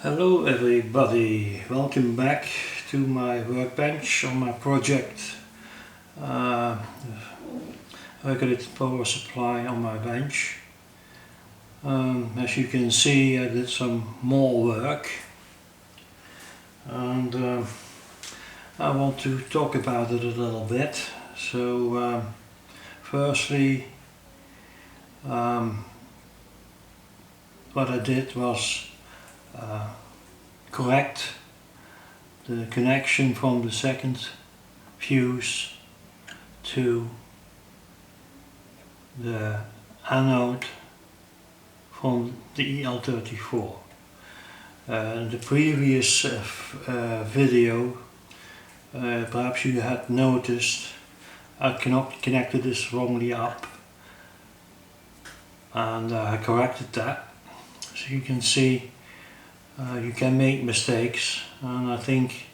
Hello everybody, welcome back to my workbench on my project. Regulated power supply on my bench. As you can see, I did some more work and I want to talk about it a little bit. So firstly, what I did was correct the connection from the second fuse to the anode from the EL34. In the previous video, perhaps you had noticed I connected this wrongly up, and I corrected that. So you can see you can make mistakes, and I think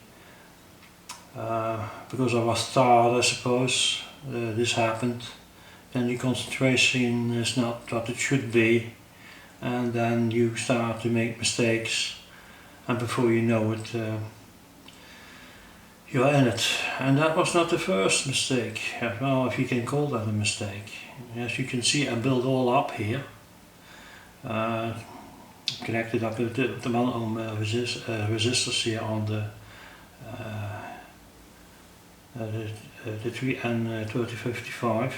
because I was tired, I suppose, this happened. Then your concentration is not what it should be, and then you start to make mistakes, and before you know it, you're in it. And that was not the first mistake, well, if you can call that a mistake. As you can see, I built all up here. Connected up with the 1 ohm resistors here on the 3N3055,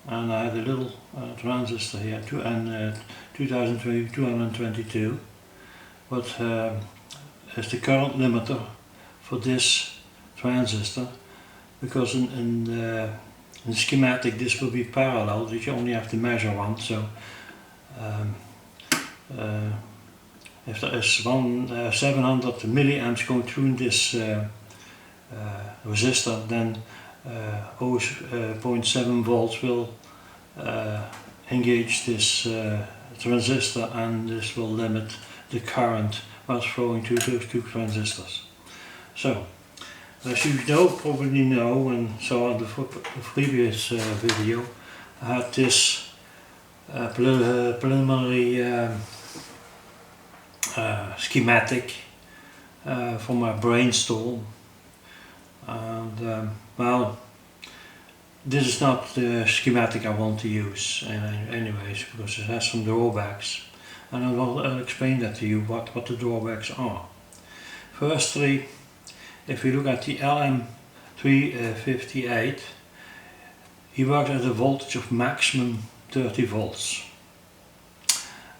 and I had a little transistor here, 222, what is the current limiter for this transistor, because in the schematic this will be parallel, that you only have to measure one. So if there is 700 milliamps going through this resistor, then 0.7 volts will engage this transistor, and this will limit the current that's flowing through those two transistors. So, as you probably know, and saw in the previous video, I had this preliminary schematic for my brainstorm, and well, this is not the schematic I want to use anyways, because it has some drawbacks, and I'll explain that to you, what the drawbacks are. Firstly, if you look at the LM358, he works at a voltage of maximum 30 volts.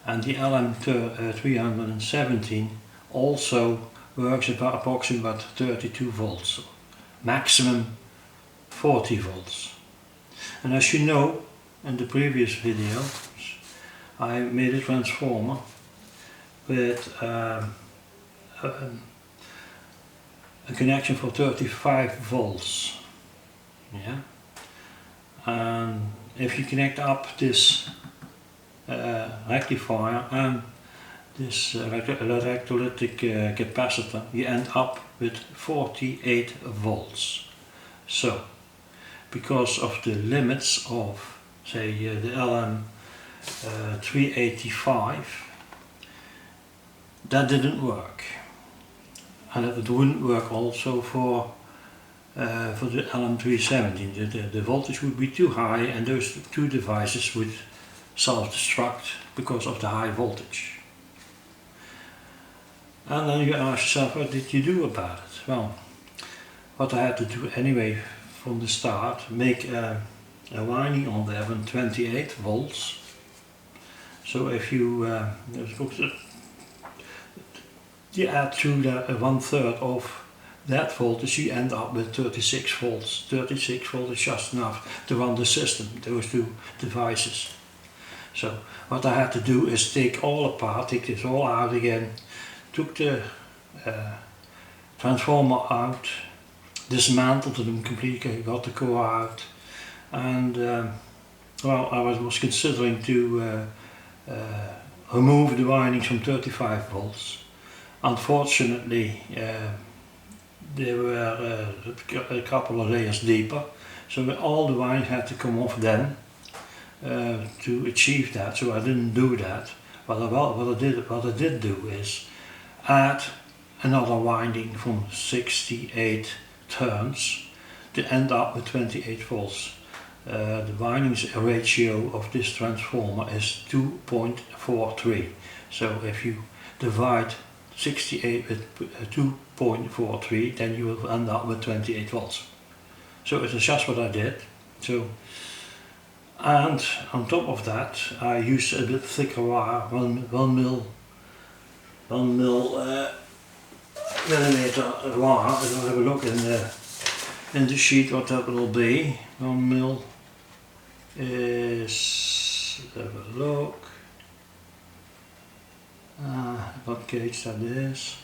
And the LM317 also works at approximately about 32 volts, maximum 40 volts. And as you know, in the previous video, I made a transformer with a connection for 35 volts. Yeah, and if you connect up this rectifier and this electrolytic capacitor, you end up with 48 volts. So, because of the limits of, say, the LM385, that didn't work, and it wouldn't work also for the LM317. The voltage would be too high, and those two devices would self-destruct because of the high voltage. And then you ask yourself, what did you do about it? Well, what I had to do anyway from the start, make a winding on there with 28 volts. So if you add to that 1/3 of that voltage, you end up with 36 volts. 36 volts is just enough to run the system, those two devices. So what I had to do is take all apart, take this all out again, took the transformer out, dismantled them completely, got the core out, and well, I was considering to remove the windings from 35 volts. Unfortunately, they were a couple of layers deeper, so all the windings had to come off then to achieve that. So I didn't do that. What I did do is add another winding from 68 turns to end up with 28 volts. The windings ratio of this transformer is 2.43. So if you divide 68 with 2.43, then you will end up with 28 volts. So it is just what I did. So, and on top of that, I used a bit thicker wire, 1 millimeter wire. I'll have a look in the sheet what that will be. 1 mil is, let's have a look, what gauge that is.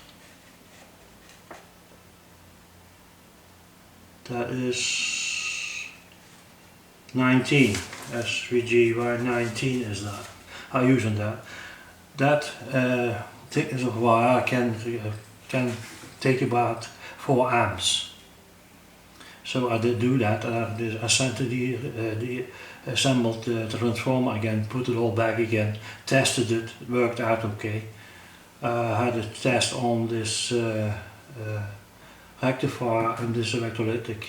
That is 19, S3GY 19 is that. I'm using that. That thickness of wire can take about 4 amps. So I did do that, and I sent the assembled the transformer again, put it all back again, tested it, worked out okay. Had a test on this rectifier and this electrolytic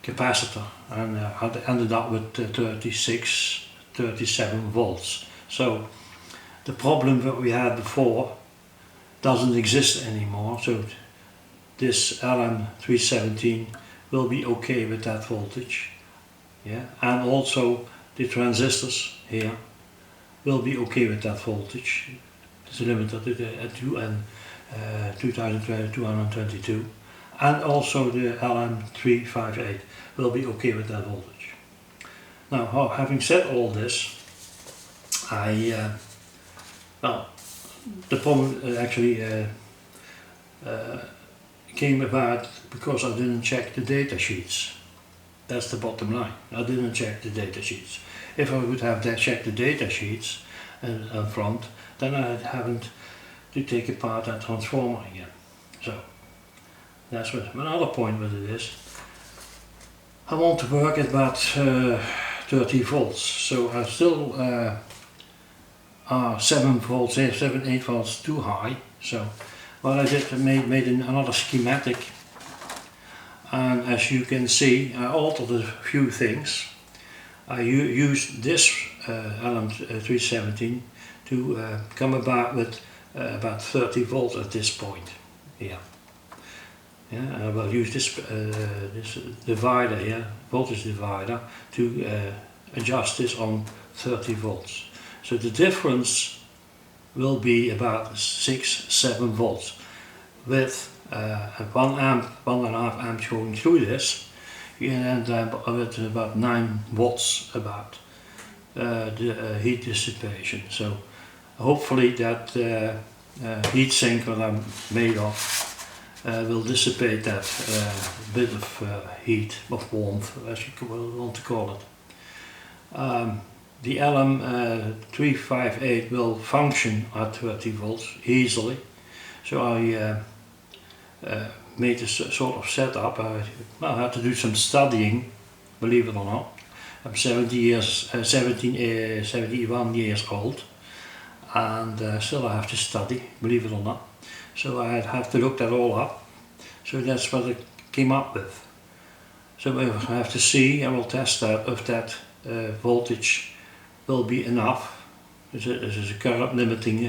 capacitor, and I ended up with 37 volts. So the problem that we had before doesn't exist anymore, so this LM317 will be okay with that voltage. Yeah, and also the transistors here will be okay with that voltage. It's limited at 222, and also the LM358 will be okay with that voltage. Now, having said all this, well, the problem actually came about because I didn't check the data sheets. That's the bottom line. I didn't check the data sheets. If I would have checked the data sheets up front, then I haven't to take apart that transformer again. So that's what another point with it is. I want to work at about 30 volts. So I still 7 volts, 8 volts too high. So what I did, I made another schematic, and as you can see, I altered a few things. I used this LM317 to come about with about 30 volts at this point here. Yeah, and I will use this divider here, voltage divider, to adjust this on 30 volts. So the difference will be about 6-7 volts with 1.5 amps going through this. You end up with about 9 watts about the heat dissipation. So hopefully that heat sink that I'm made of will dissipate that bit of heat, of warmth, as you want to call it. The LM358 will function at 30 volts easily, so I made a sort of setup. I had to do some studying, believe it or not. I'm 71 years old, and still I have to study, believe it or not. So I have to look that all up. So that's what I came up with. So I have to see, I will test that if that voltage will be enough. This is a current limiting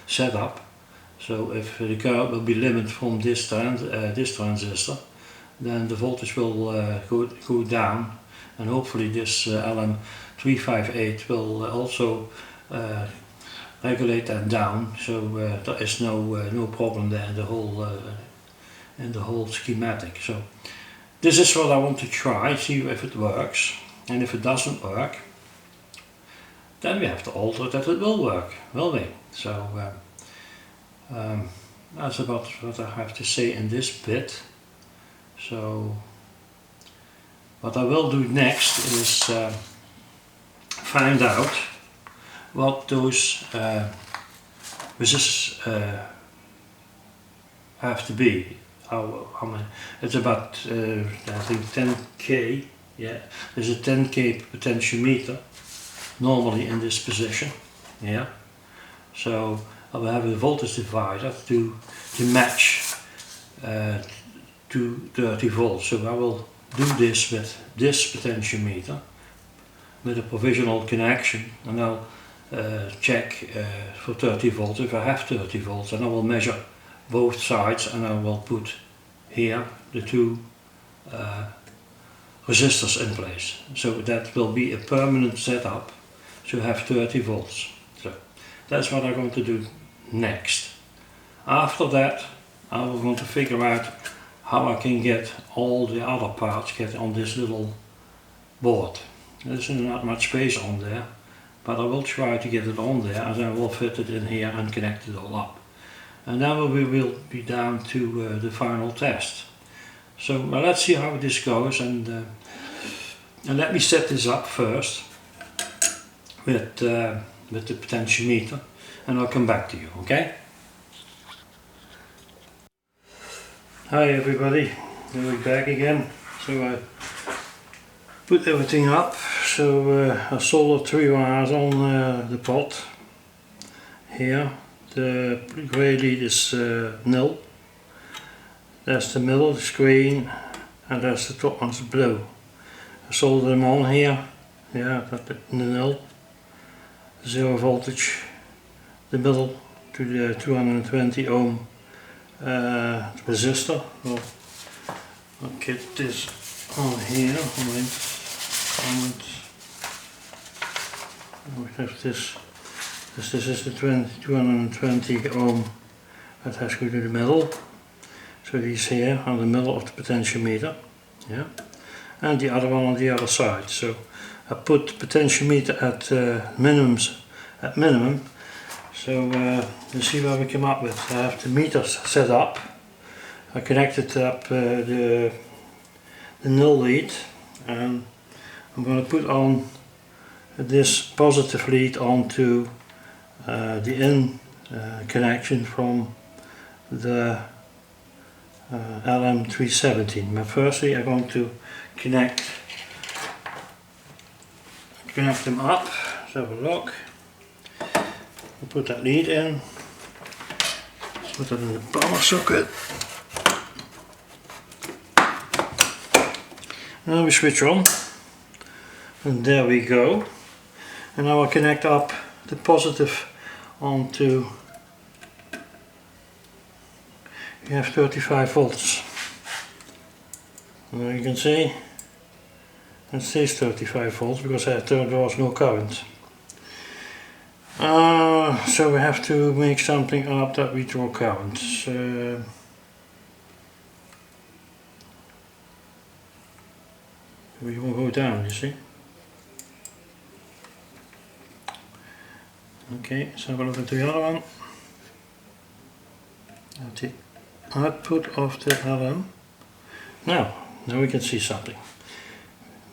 setup. So if the current will be limited from this transistor, then the voltage will go down, and hopefully this LM358 will also regulate that down. So there is no problem there in the whole schematic. So this is what I want to try, see if it works, and if it doesn't work, then we have to alter that it will work, will we? So that's about what I have to say in this bit. So what I will do next is find out what those resistors have to be. How many? It's about I think 10k. Yeah, there's a 10k potentiometer normally in this position. Yeah, so I will have a voltage divider to match to 30 volts. So I will do this with this potentiometer with a provisional connection, and I'll check for 30 volts if I have 30 volts, and I will measure both sides, and I will put here the two resistors in place. So that will be a permanent setup to have 30 volts. So that's what I'm going to do next. After that, I will going to figure out how I can get all the other parts get on this little board. There's not much space on there, but I will try to get it on there, and I will fit it in here and connect it all up. And then we will be down to the final test. So let's see how this goes, and let me set this up first with the potentiometer, and I'll come back to you, okay? Hi everybody, we're back again. So I put everything up, so I soldered 3 wires on the pot here. The grey lead is nil, that's the middle, the screen, and that's the top one's blue. I soldered them on here, yeah, the nil, 0 voltage, the middle to the 220 ohm resistor. Well, I'll get this on here. We have this. This is the 220 ohm that has to go to the middle. So these here are the middle of the potentiometer, yeah, and the other one on the other side. So I put the potentiometer at minimum. So let's see what we come up with. I have the meters set up. I connected up the nil lead, and I'm going to put on this positive lead onto the in connection from the LM317. But firstly I'm going to connect them up. Let's have a look. I'll put that lead in, put that in the power socket. Now we switch on, and there we go. And now I'll connect up the positive onto, you have 35 volts. Now you can see it says 35 volts because there was no current. So we have to make something up that we draw current. We will go down, you see. Okay, so have a look at the other one. At the output of the LM. Now we can see something.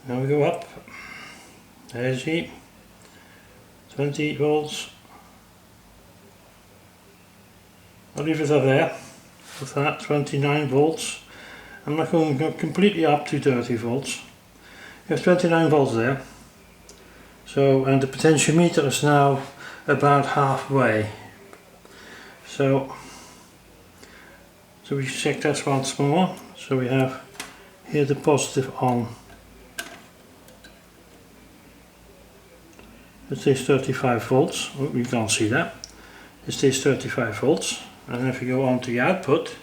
Now we go up. There you see. 20 volts. I'll leave it there with that, 29 volts. I'm not going to go completely up to 30 volts. You have 29 volts there. So, and the potentiometer is now about halfway. So we check that once more. So we have here the positive on. It says 35 volts. Oh, you can't see that. It says 35 volts. And if we go on to the output,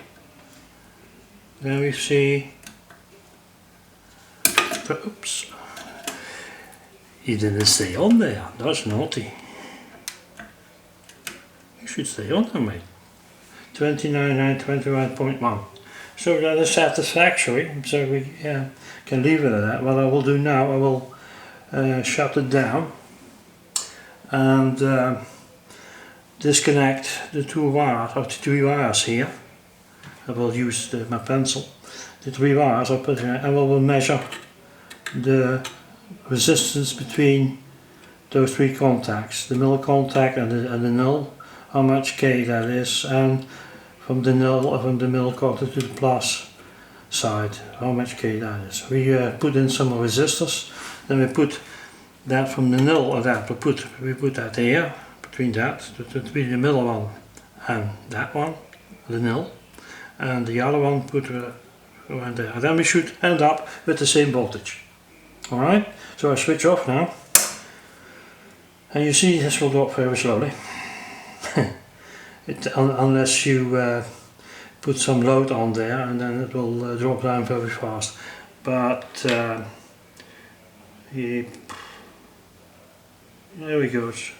then we see, oops, he didn't stay on there. That's naughty. You should stay on there, mate. 29,921.1. So that is satisfactory. So we can leave it at that. What I will do now, I will shut it down and disconnect the 2 wires, or the 3 wires here. I will use my pencil. The 3 wires I'll put here, and we will measure the resistance between those 3 contacts, the middle contact and the null, how much K that is, and from the null or from the middle contact to the plus side, how much K that is. We put in some resistors, then we put that from the null, or that we put that here, between that, between the middle one and that one, the nil, and the other one put around there. And then we should end up with the same voltage. Alright, so I switch off now, and you see this will drop very slowly. Unless you put some load on there, and then it will drop down very fast. But there he goes.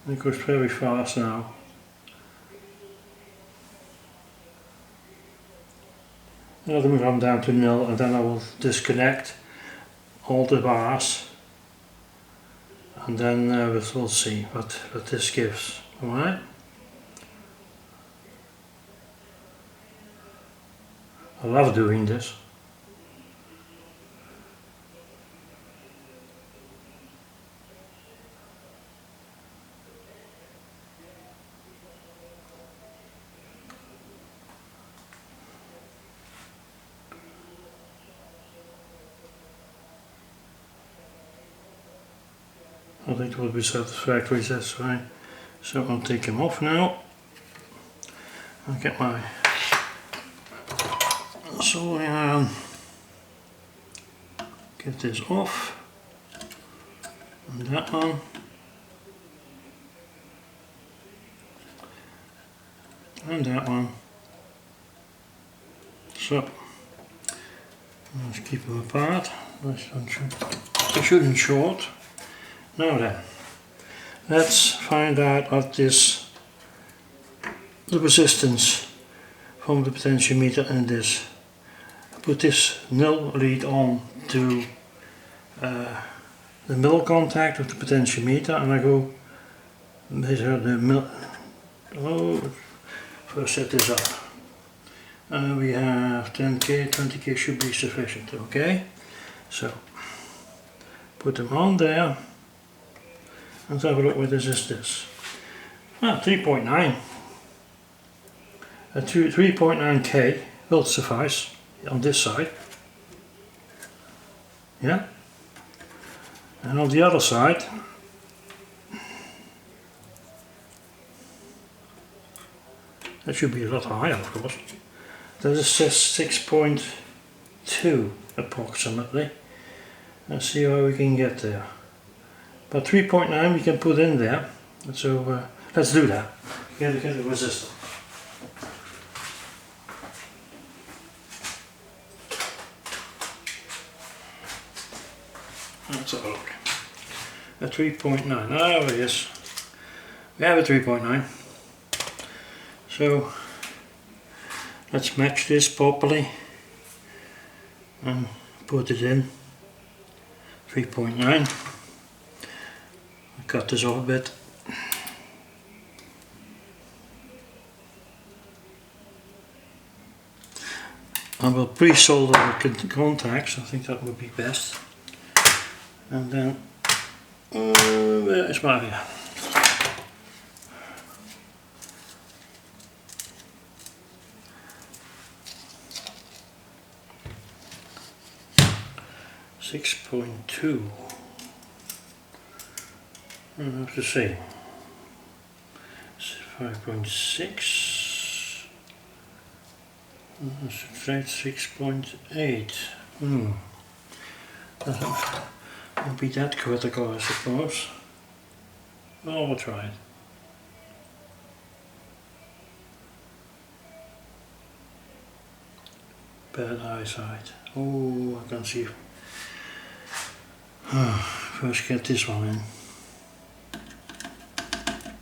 It goes very fast now. Now then we come down to nil, and then I will disconnect all the bars, and then we'll see what this gives. Alright? I love doing this. I think it will be satisfactory, that's fine. So I'll take him off now. I'll get my soldering iron. Get this off. And that one. And that one. So let's keep them apart. They shouldn't short. Now then, let's find out what the resistance from the potentiometer in this. I put this nil lead on to the middle contact of the potentiometer, and I go measure the first set this up. We have 10k, 20k should be sufficient, okay? So, put them on there. Let's have a look what this is. 3.9. 3.9k will suffice on this side. Yeah? And on the other side, that should be a lot higher, of course. That says 6.2 approximately. Let's see how we can get there. But 3.9 we can put in there, so let's do that. Get the resistor. Let's have a look. A 3.9, oh yes, we have a 3.9. So let's match this properly and put it in. 3.9. Cut this off a bit. I will pre-solder the contacts, I think that would be best. And then, where is my... 6.2. I have to say 5.6. Subtract 6.8. That won't be that critical, I suppose. Well, we'll try it. Bad eyesight. Oh, I can see. First get this one in.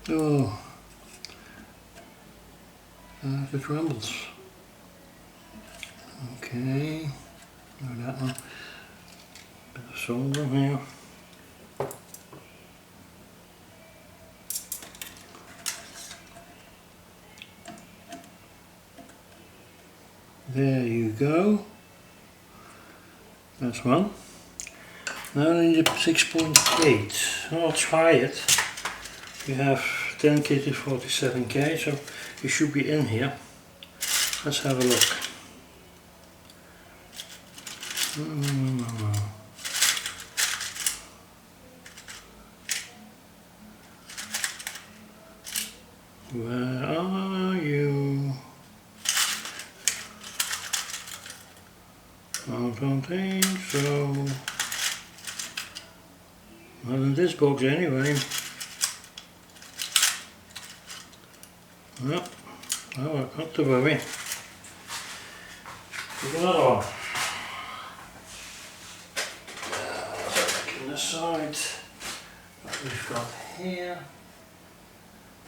Oh, it rumbles. Okay, now that one. Bit of solder here. There you go. That's one. Now I need a 6.8. I'll try it. We have 10k to 47k, so you should be in here. Let's have a look. Where are you? I don't think so. Not in this box anyway. No, no, not to worry. Take another one. Back in the side. What we've got here.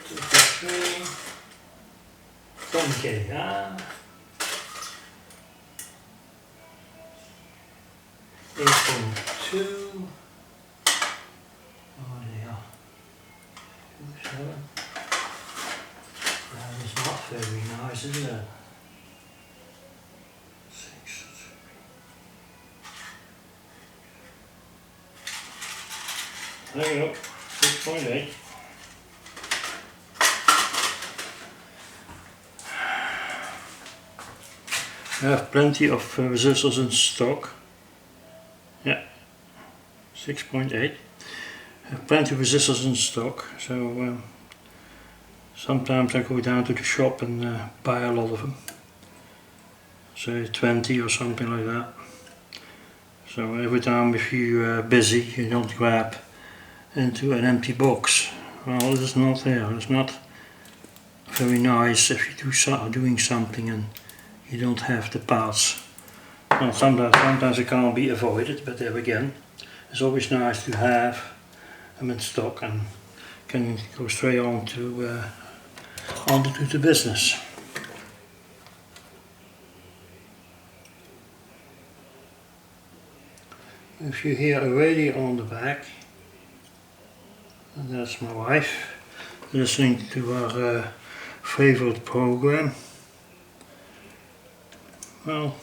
2 to 3. 10K, yeah. 8.2. Oh yeah. 7. That is not very nice, is it? 6. There you go. 6.8. I have plenty of resistors in stock. Yeah, 6.8. I have plenty of resistors in stock, so sometimes I go down to the shop and buy a lot of them. Say 20 or something like that. So every time if you're busy, you don't grab into an empty box. Well, it is not there. It's not very nice if you are doing something and you don't have the parts. Well, sometimes it can't be avoided, but there again, it's always nice to have them in stock and can go straight on to the business. If you hear a radio on the back, and that's my wife listening to her favorite program. Well,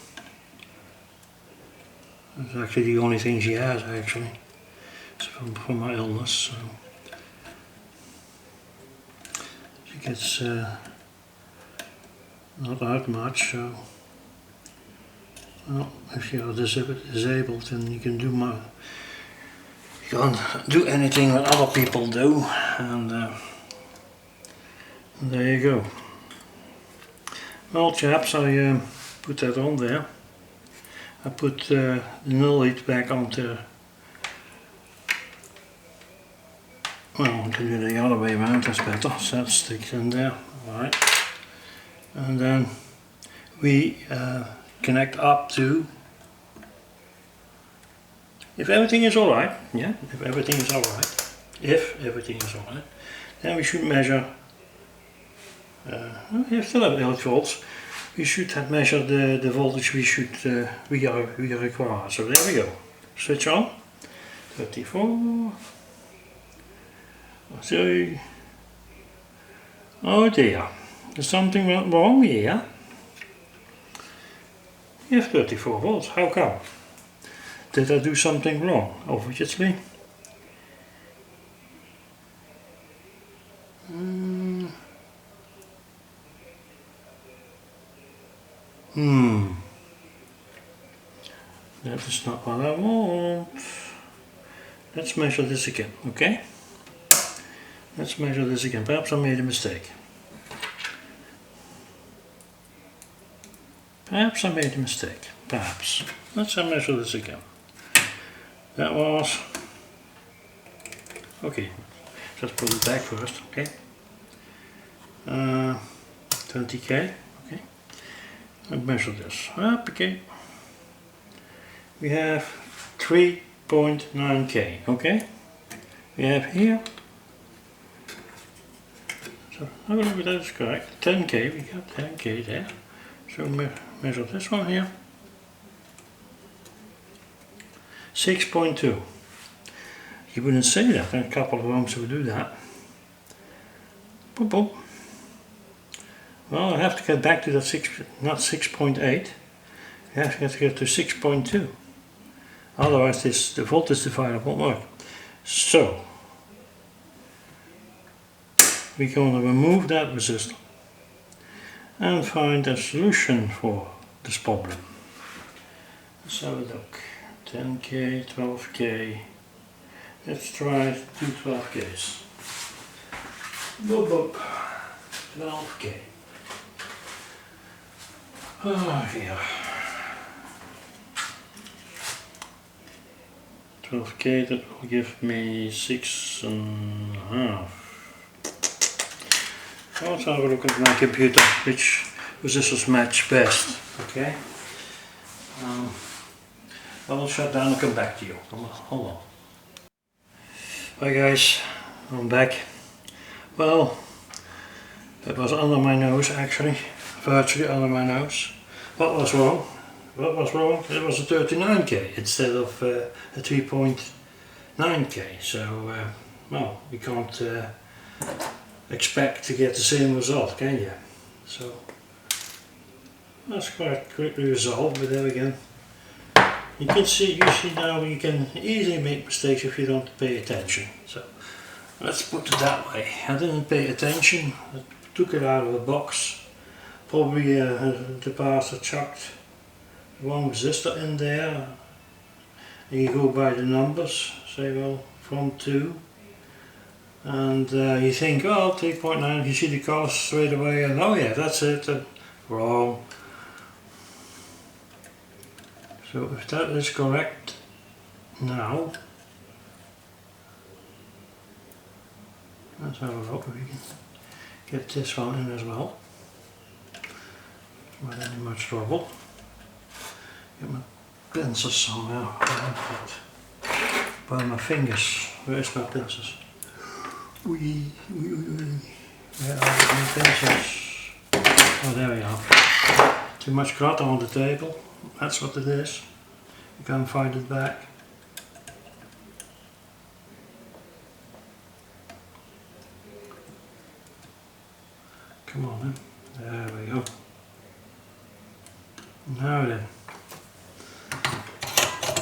that's actually the only thing she has actually. It's from my illness. So she gets not out much. So well, if you are disabled, then you can do you can't do anything that other people do, and there you go. Well, chaps, I put that on there. I put the null lead back onto. Well, I can do the other way around, that's better. So that sticks in there, alright. And then we connect up to, if everything is alright, yeah, if everything is alright, then we should measure, we still have 8 volts, we should have measured the voltage we require. So there we go, switch on, 34, 3, oh dear, there's something wrong here. You have 34 volts, how come? Did I do something wrong? Obviously. That is not what I want. Let's measure this again, okay? Let's measure this again. Perhaps I made a mistake. Perhaps Let's measure this again. That was... Okay, let's put it back first, okay? 20K, okay? And measure this. Okay. We have 3.9K, okay? We have here, so I believe that is correct, 10K, we got 10K there. So measure this one here, 6.2. You wouldn't say that, and a couple of ohms would do that. Boop, boop. Well, I have to get back to that not 6.8, you have to get to 6.2. Otherwise the voltage divider won't work. So we're going to remove that resistor and find a solution for this problem. Let's have a look. 10K, 12K. Let's try 2 12Ks. Boop, boop. 12k. Oh dear. 12k, that will give me 6.5. Let's have a look at my computer, which resistors match best. Okay. I'll shut down and come back to you. Hold on. Hi guys, I'm back. Well, it was under my nose actually, virtually under my nose. What was wrong? What was wrong? It was a 39k instead of a 3.9k. So, well, we can't expect to get the same result, can you? So, that's quite quickly resolved, but there we go. You can see now you can easily make mistakes if you don't pay attention. So, let's put it that way. I didn't pay attention, I took it out of the box. Probably the pastor chucked one resistor in there. And you go by the numbers, say well from 2. And you think, oh, 3.9, you see the colors straight away and oh yeah, that's it. Wrong. So if that is correct now, let's have a look if we can get this one in as well. Not any much trouble. Get my pincers somehow. By my fingers. Where's my pincers? Where are my pincers? Oh, there we are. Too much clutter on the table. That's what it is. You can't find it back. Come on then. There we go. Now then.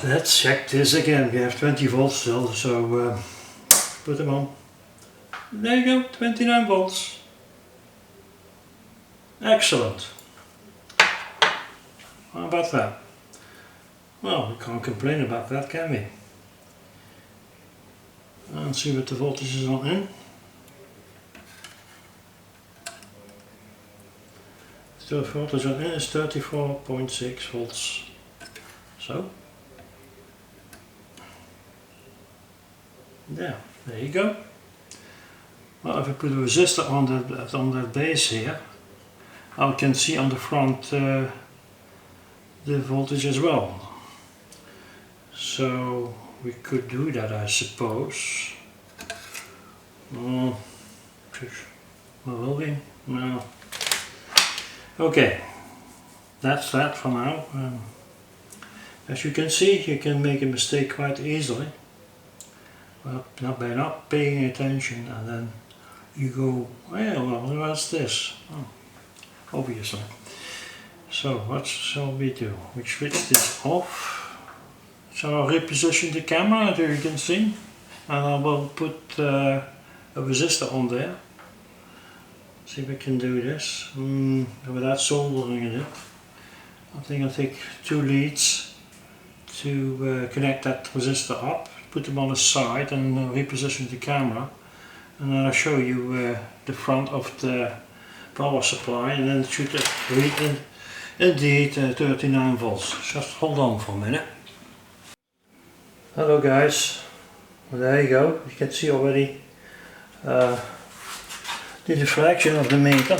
Let's check this again. We have 20 volts still, so put them on. There you go, 29 volts. Excellent. How about that? Well, we can't complain about that, can we? And see what the voltage is on in. So the voltage on in is 34.6 volts. So, there you go. Well, if I put a resistor on that base here, I can see on the front the voltage as well. So we could do that, I suppose. Well, will we? No. Okay, that's that for now. As you can see, you can make a mistake quite easily. Well, by not paying attention, and then you go, well, what's this? Oh, obviously. So what shall we do? We switch this off. So I'll reposition the camera so you can see, and I will put a resistor on there. See if I can do this without soldering it. I think I'll take 2 leads to connect that resistor up, put them on the side and reposition the camera, and then I'll show you the front of the power supply, and then it should read indeed 39 volts. Just hold on for a minute. Hello guys, well, there you go. You can see already the diffraction of the meter.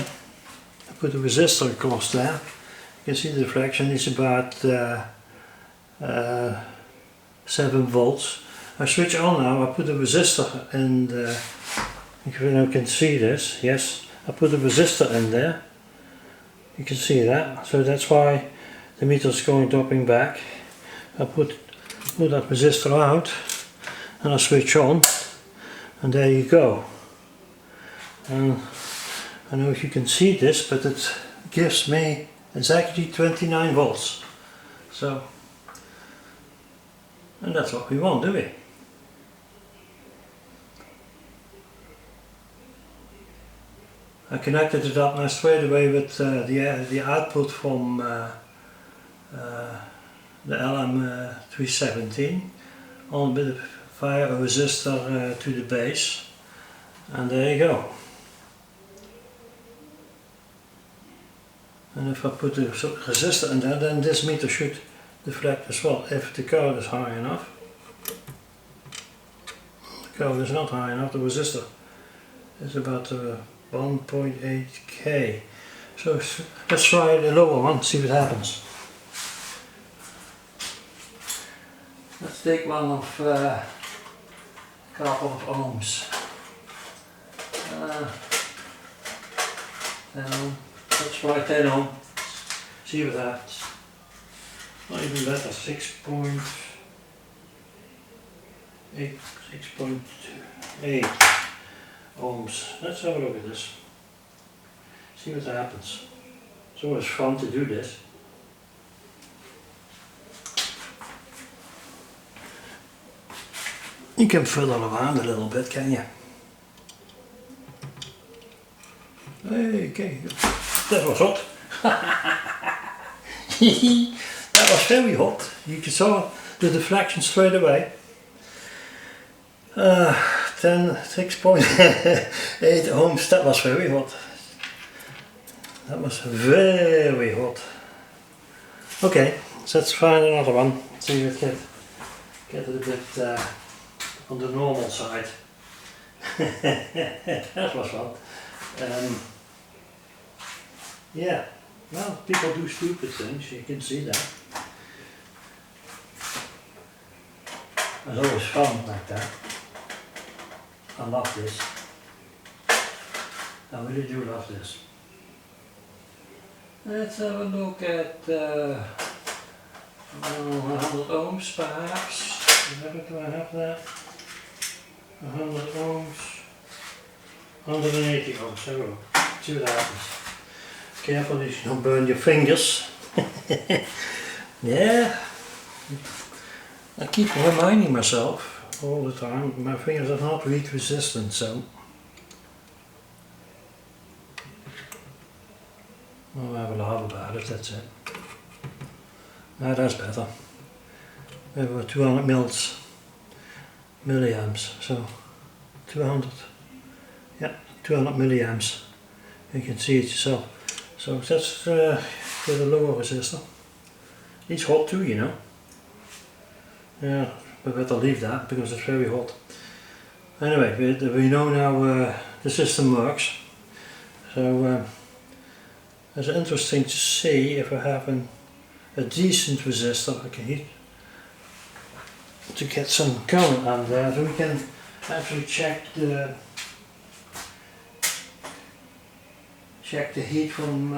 I put a resistor across there. You can see the diffraction is about 7 volts. I switch on now. I put a resistor in the, if you can see this, yes, I put a resistor in there. You can see that, so that's why the meter is dropping back. I put that resistor out and I switch on, and there you go. And I don't know if you can see this, but it gives me exactly 29 volts. So, and that's what we want, do we? I connected it up now straight away with the output from the LM317 on with via a resistor to the base, and there you go. And if I put the resistor in there, then this meter should deflect as well, if the current is high enough. The current is not high enough, the resistor is about 1.8k. So let's try the lower one, see what happens. Let's take one of a couple of ohms. 10 ohm. Let's try 10 ohm. See what happens. Not even better, 6.8 ohms. Let's have a look at this. See what happens. It's always fun to do this. You can fiddle around a little bit, can you? Okay, that was hot. That was very hot. You saw the deflection straight away. 6.8 ohms, that was very hot. That was very hot. Okay, so let's find another one. See if we get it a bit on the normal side. That was fun. Yeah, well, people do stupid things, you can see that. It's always fun like that. I love this. I really do love this. Let's have a look at 100 ohms perhaps. Do I have that? 100 ohms. 180 ohms, so see what happens. Careful you don't burn your fingers. Yeah. I keep reminding myself all the time, my fingers are not heat resistant, so I'll have a laugh about it, that's it. Now that's better. We have 200 milliamps, so 200, yeah, 200 milliamps. You can see it yourself. So that's for the lower resistor. It's hot too, you know. Yeah, we better leave that because it's very hot. Anyway, we know now the system works. So it's interesting to see if I have a decent resistor I can heat to get some current on there, so we can actually check the heat from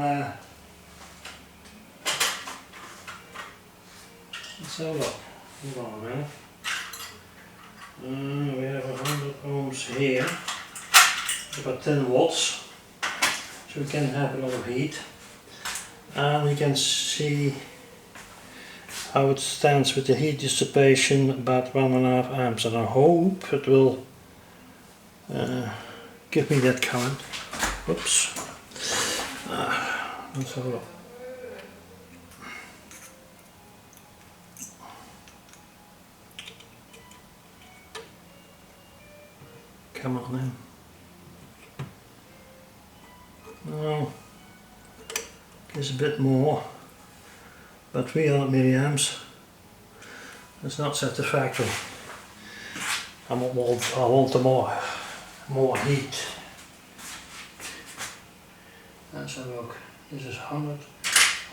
let's have a look. Hold on now. We have 100 ohms here, about 10 watts, so we can have a lot of heat, and we can see how it stands with the heat dissipation, about 1.5 amps, and I hope it will give me that current. Oops. Let's have a look. Come on then. No, gives a bit more, but 300 milliamps. That's not satisfactory. I want more heat. Let's have a look. This is 100,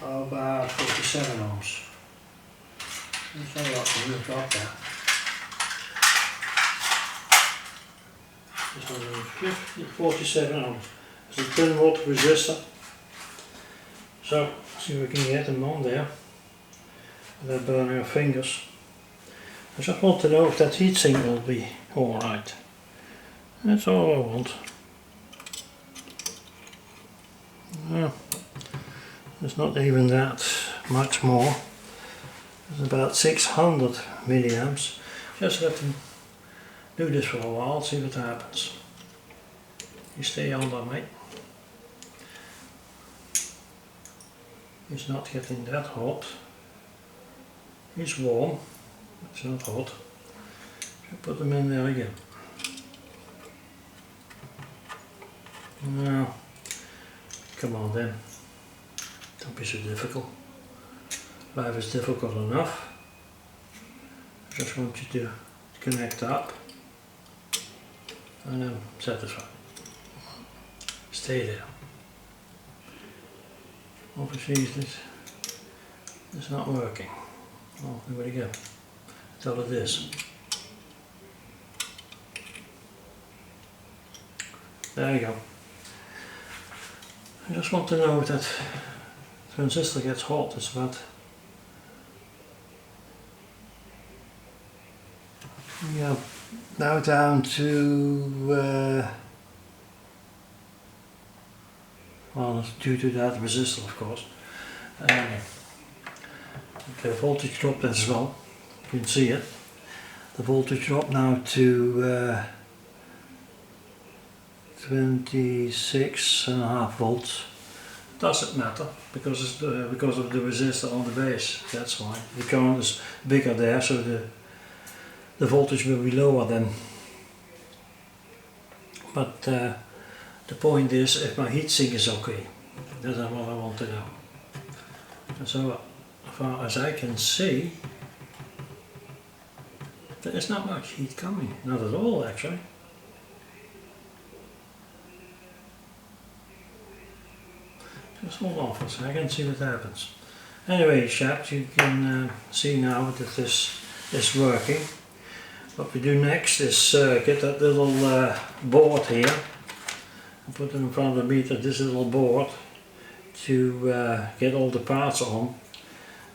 about 47 ohms. Let's have a look, we've got that. It's 150, 47 ohms. It's a 10 watt resistor. So, see if we can get them on there without burning our fingers. I just want to know if that heatsink will be alright. That's all I want. No, it's not even that much more. It's about 600 milliamps. Just let them do this for a while, see what happens. You stay on there, mate. It's not getting that hot. It's warm, it's not hot. So put them in there again. Now, come on then. Don't be so difficult. Life is difficult enough. I just want you to connect up and I'm satisfied. Stay there. Obviously it's not working. Oh, here we go. That's all it is. There you go. I just want to know if that transistor gets hot. It's about, yeah, now down to well, it's due to that resistor, of course. The voltage dropped as well. You can see it. The voltage dropped now to 26.5 volts. Doesn't matter because it's because of the resistor on the base. That's why the current is bigger there, so the voltage will be lower then. But the point is, if my heatsink is okay, that's what I want to know. And so, as far as I can see, there is not much heat coming. Not at all, actually. Just hold on for a second and see what happens. Anyway, chaps, you can see now that this is working. What we do next is get that little board here and put it in front of the meter, this little board, to get all the parts on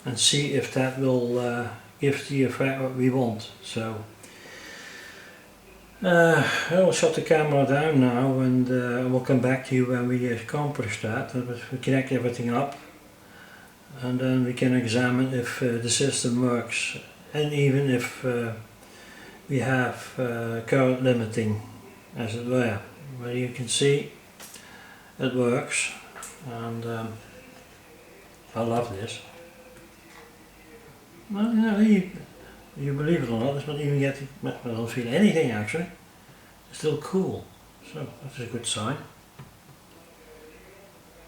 and see if that will give the effect what we want. So I'll shut the camera down now and we'll come back to you when we accomplish that. We connect everything up and then we can examine if the system works, and even if we have current limiting, as it were. Well, you can see it works, and I love this. Well, you know, you believe it or not, it's not even getting, I don't feel anything actually. It's still cool, so that's a good sign.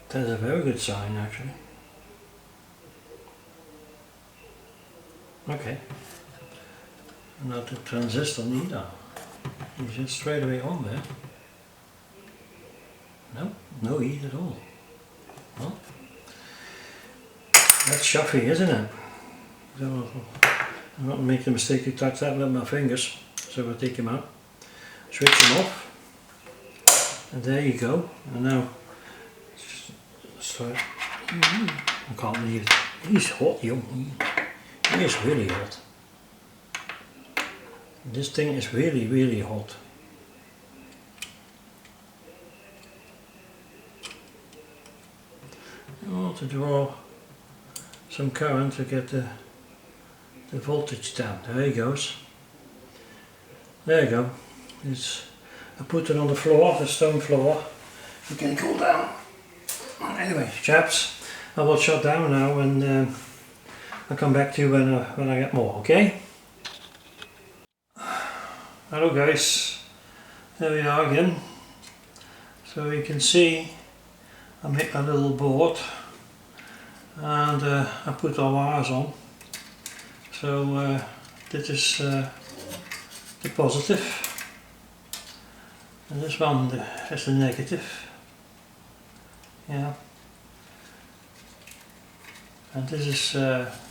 That's a very good sign actually. Okay. Not the transistor neither. He's just straight away on there. No, no heat at all. Well, that's shuffy, isn't it? So I'm not make the mistake to touch that with my fingers. So I'll take him out, switch him off, and there you go. And now, I can't believe it. He's hot, young. He is really hot. This thing is really, really hot. I want to draw some current to get the voltage down. There he goes. There you go. I put it on the floor, the stone floor. You can cool down. Anyway, chaps, I will shut down now and I'll come back to you when I get more, okay? Hello guys, there we are again. So you can see I make a little board and I put our wires on. So this is the positive and this one is the negative. Yeah. And this is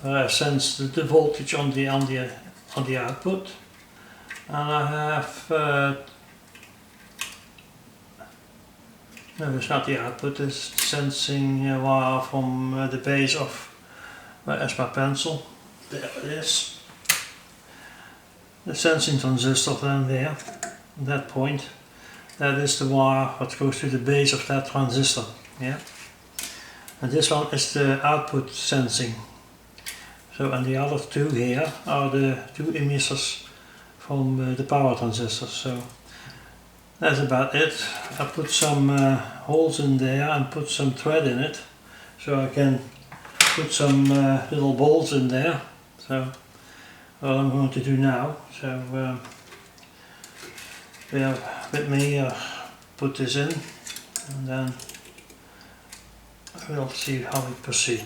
where I sense the voltage on the output. And I have, no, it's not the output, it's sensing wire from the base of, where is my pencil? There it is. The sensing transistor down there, at that point. That is the wire that goes to the base of that transistor. Yeah. And this one is the output sensing. So, and the other two here are the two emitters from the power transistor. So that's about it. I put some holes in there and put some thread in it, so I can put some little balls in there. So what I'm going to do now. So bear with me, put this in and then We'll see how we proceed.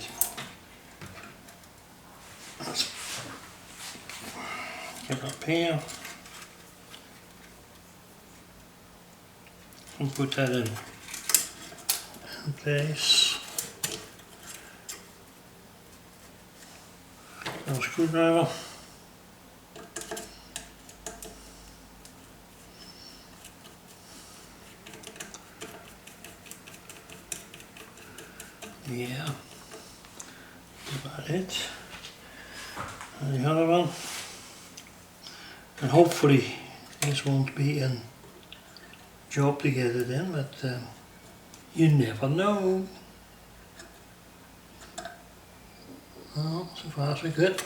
Let's get up here and put that in place. A screwdriver. Yeah, that's about it. And the other one. And hopefully this won't be a job to get it in, but you never know. Well, so far so good.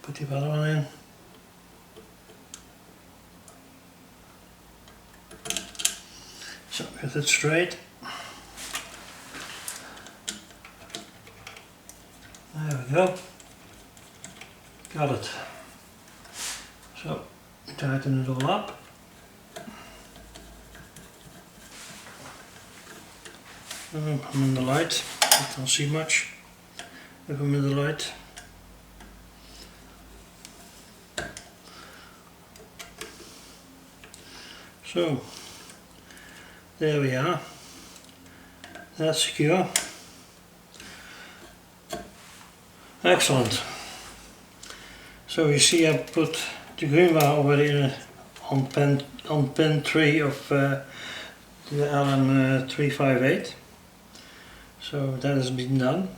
Put the other one in. So get it straight. There we go. Got it. So tighten it all up. I'm in the light. I can't see much if I'm in the light. So there we are. That's secure. Excellent. So you see I put the green wire already in on pin 3 of the LM358. So that has been done.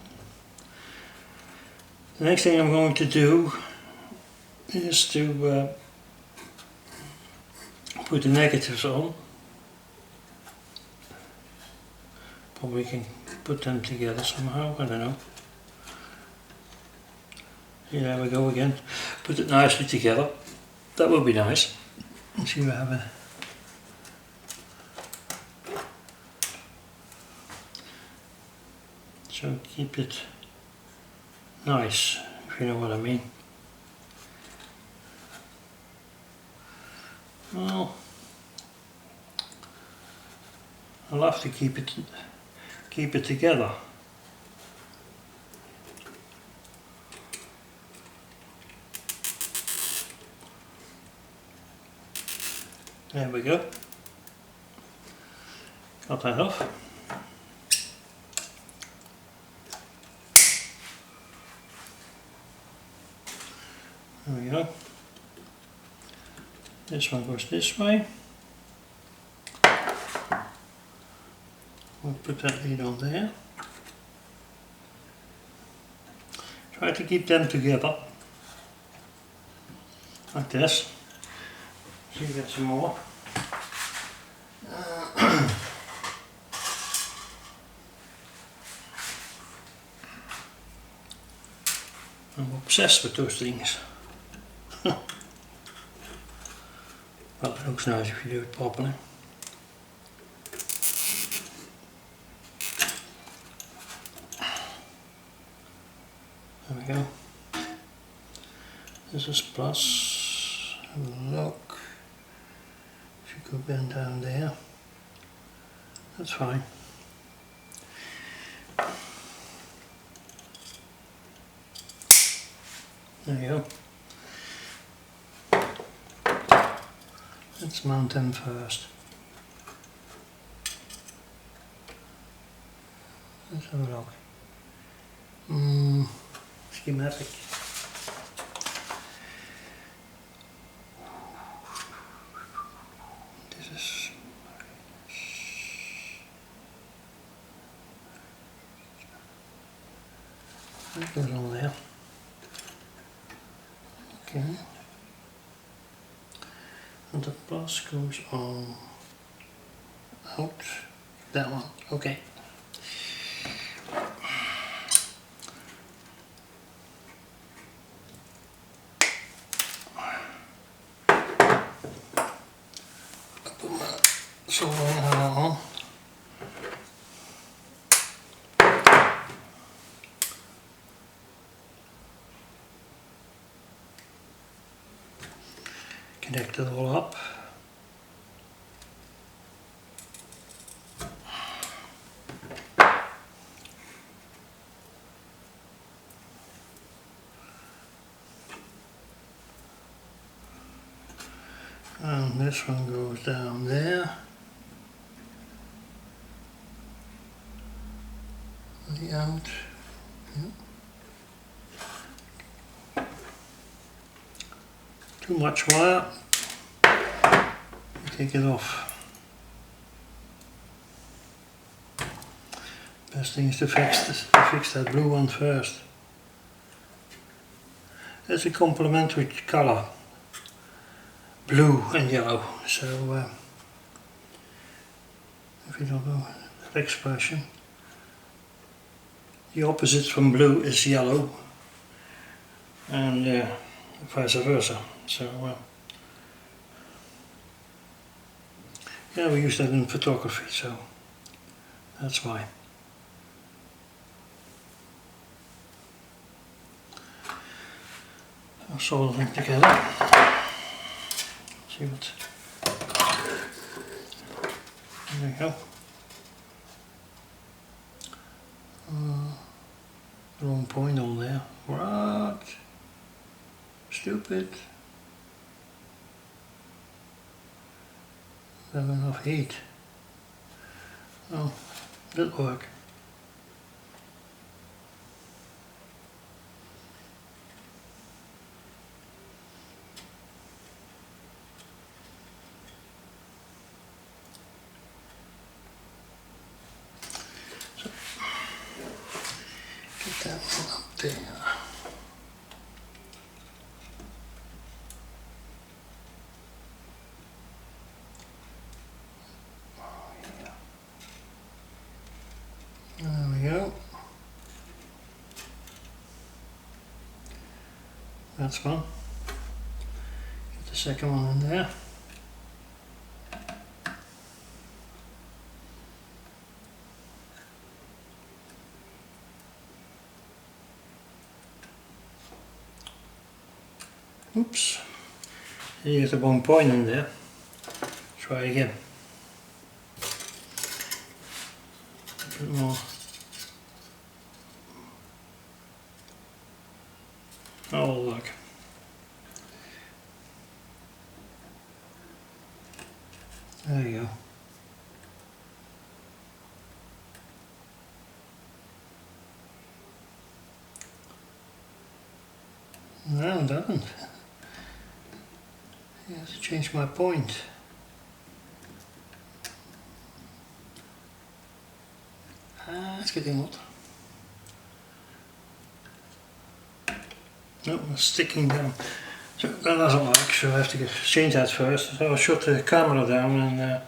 The next thing I'm going to do is to put the negatives on. Probably can put them together somehow, I don't know. Yeah, there we go again. Put it nicely together. That would be nice. Let's see, we have a so keep it nice, if you know what I mean. Well, I'll have to keep it together. There we go. Got that off. There we go. This one goes this way. We'll put that lead on there. Try to keep them together. Like this. So you get some more. I'm obsessed with those things. Well, it looks nice if you do it properly. There we go. This is plus. Have a look. If you could bend down there. That's fine. There you go. Let's mount them first. Let's have a look. Schematic. This is that goes on there. Okay. And the plus goes on out that one. Okay. So on. Connect it all up. And this one goes down there. The out. Yep. Too much wire. Take it off. Best thing is to fix that blue one first. It's a complementary color, blue and yellow. So if you don't know that expression, the opposite from blue is yellow, and vice versa. So yeah, we use that in photography, so that's why. I'll solder them together. See what. There we go. Wrong point on there. What? Stupid. Don't have enough heat. Oh, that'll work. So, get that one up there. There we go. That's one. Get the second one in there. Oops. You get the wrong point in there. Try again. A bit more. Oh look. There you go. No, it doesn't. I have to change my point. It's getting hot. No, it's sticking down. So that doesn't work, so I have to change that first. So I'll shut the camera down and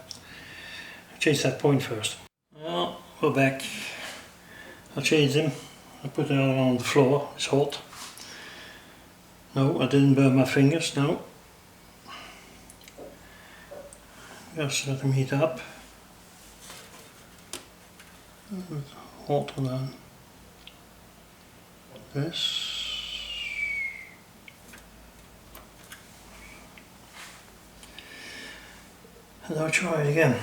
change that point first. Well, we're back. I'll change them. I'll put the other one on the floor, it's hot. No, I didn't burn my fingers, no. Just let them heat up. Hotter than this. And I'll try it again.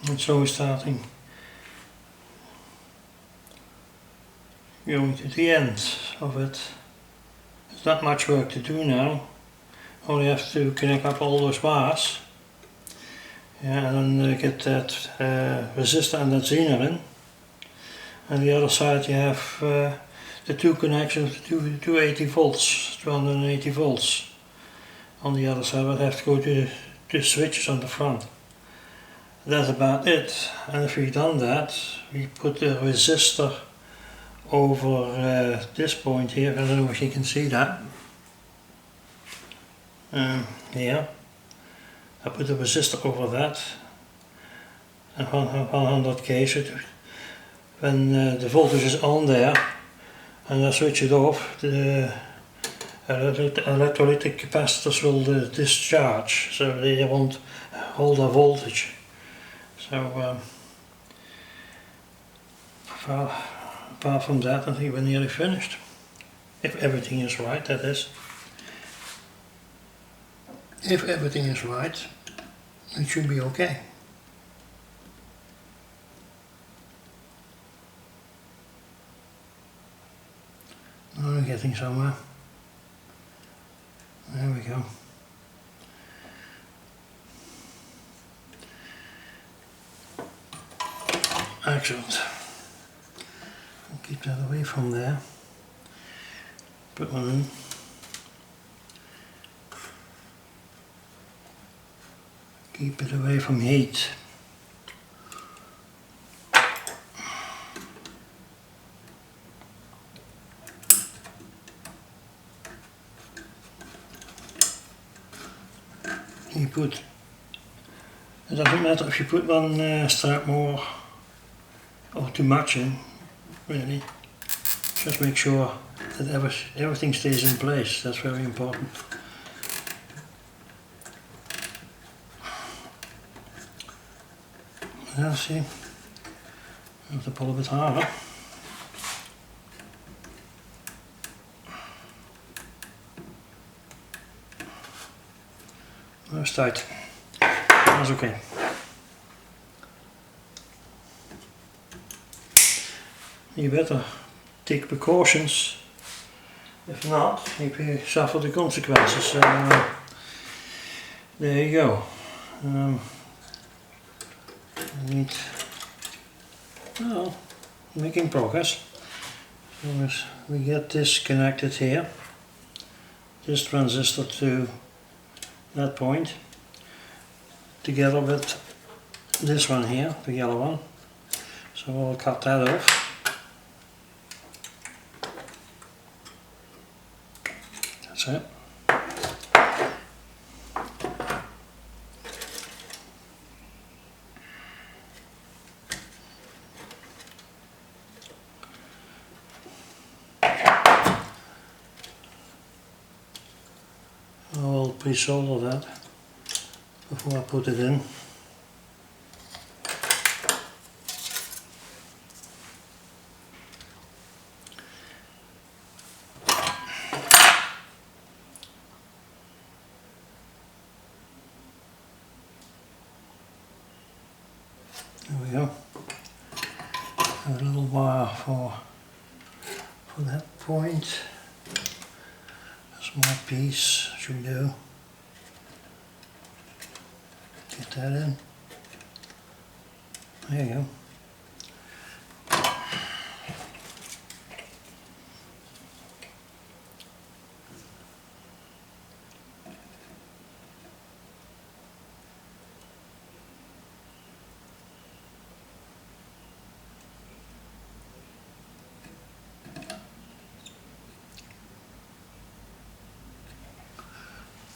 It's always starting. Going to the end of it. There's not much work to do now. Only have to connect up all those wires. Yeah, and then get that resistor and that zener in. And the other side you have the two connections, 280 volts, 280 volts. On the other side I have to go to the switches on the front. That's about it. And if we've done that, we put the resistor over this point here. I don't know if you can see that. Yeah. I put the resistor over that. And 100k, so when the voltage is on there and I switch it off, the electrolytic capacitors will discharge, so they won't hold a voltage. So apart from that, I think we're nearly finished. If everything is right, that is. If everything is right, it should be okay. Now we're getting somewhere. There we go. Excellent. I'll keep that away from there. Put one in. Keep it away from heat. You put, it doesn't matter if you put one strap more or too much in, really. Just make sure that everything stays in place, that's very important. Now see, I have to pull a bit harder. That's tight. That's okay. You better take precautions. If not, you suffer the consequences. So there you go. I need, well, making progress. So as we get this connected here, this transistor to that point, together with this one here, the yellow one. So we'll cut that off. That's it. I'll pre-solder that before I put it in. There we go. A little wire for that point. A small piece should do. Get that in. There you go.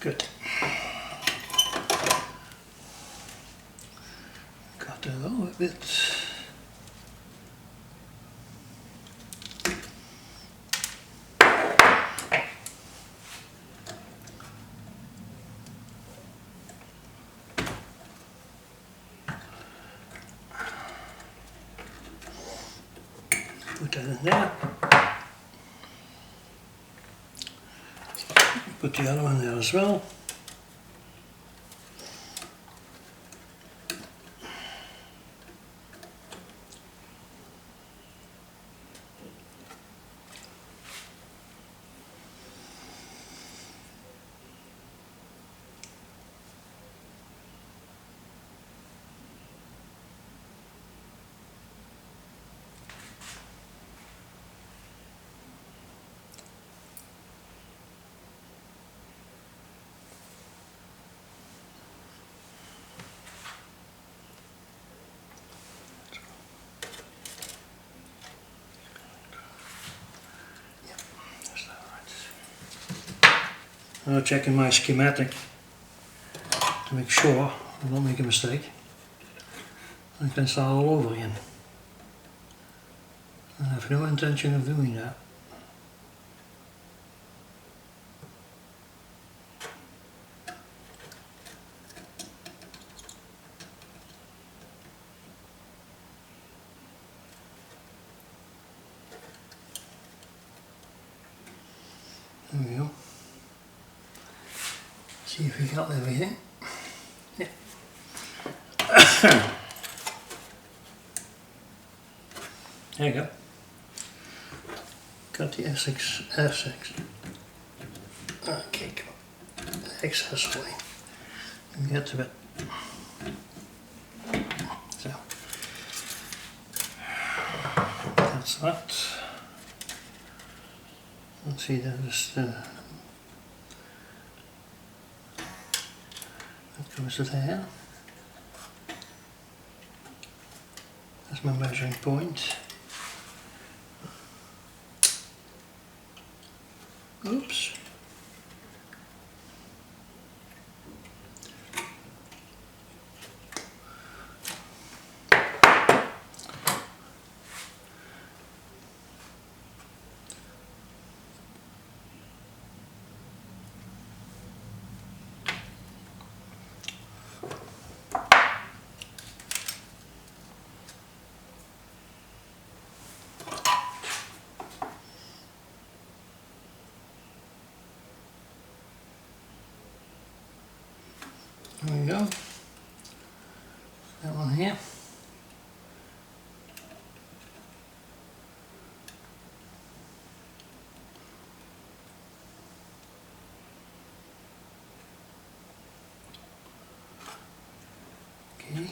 Good. Cut that off a bit. Put that in there. Put the other one there as well. I'm checking my schematic to make sure I don't make a mistake. I can start all over again. I have no intention of doing that. There we go. See if we got everything. Yeah. There you go. Got the F6. Okay, come on. excess away and get to it. So that's that. Let's see, that is the, that goes to there. That's my measuring point. Oops. There we go. That one here. Okay.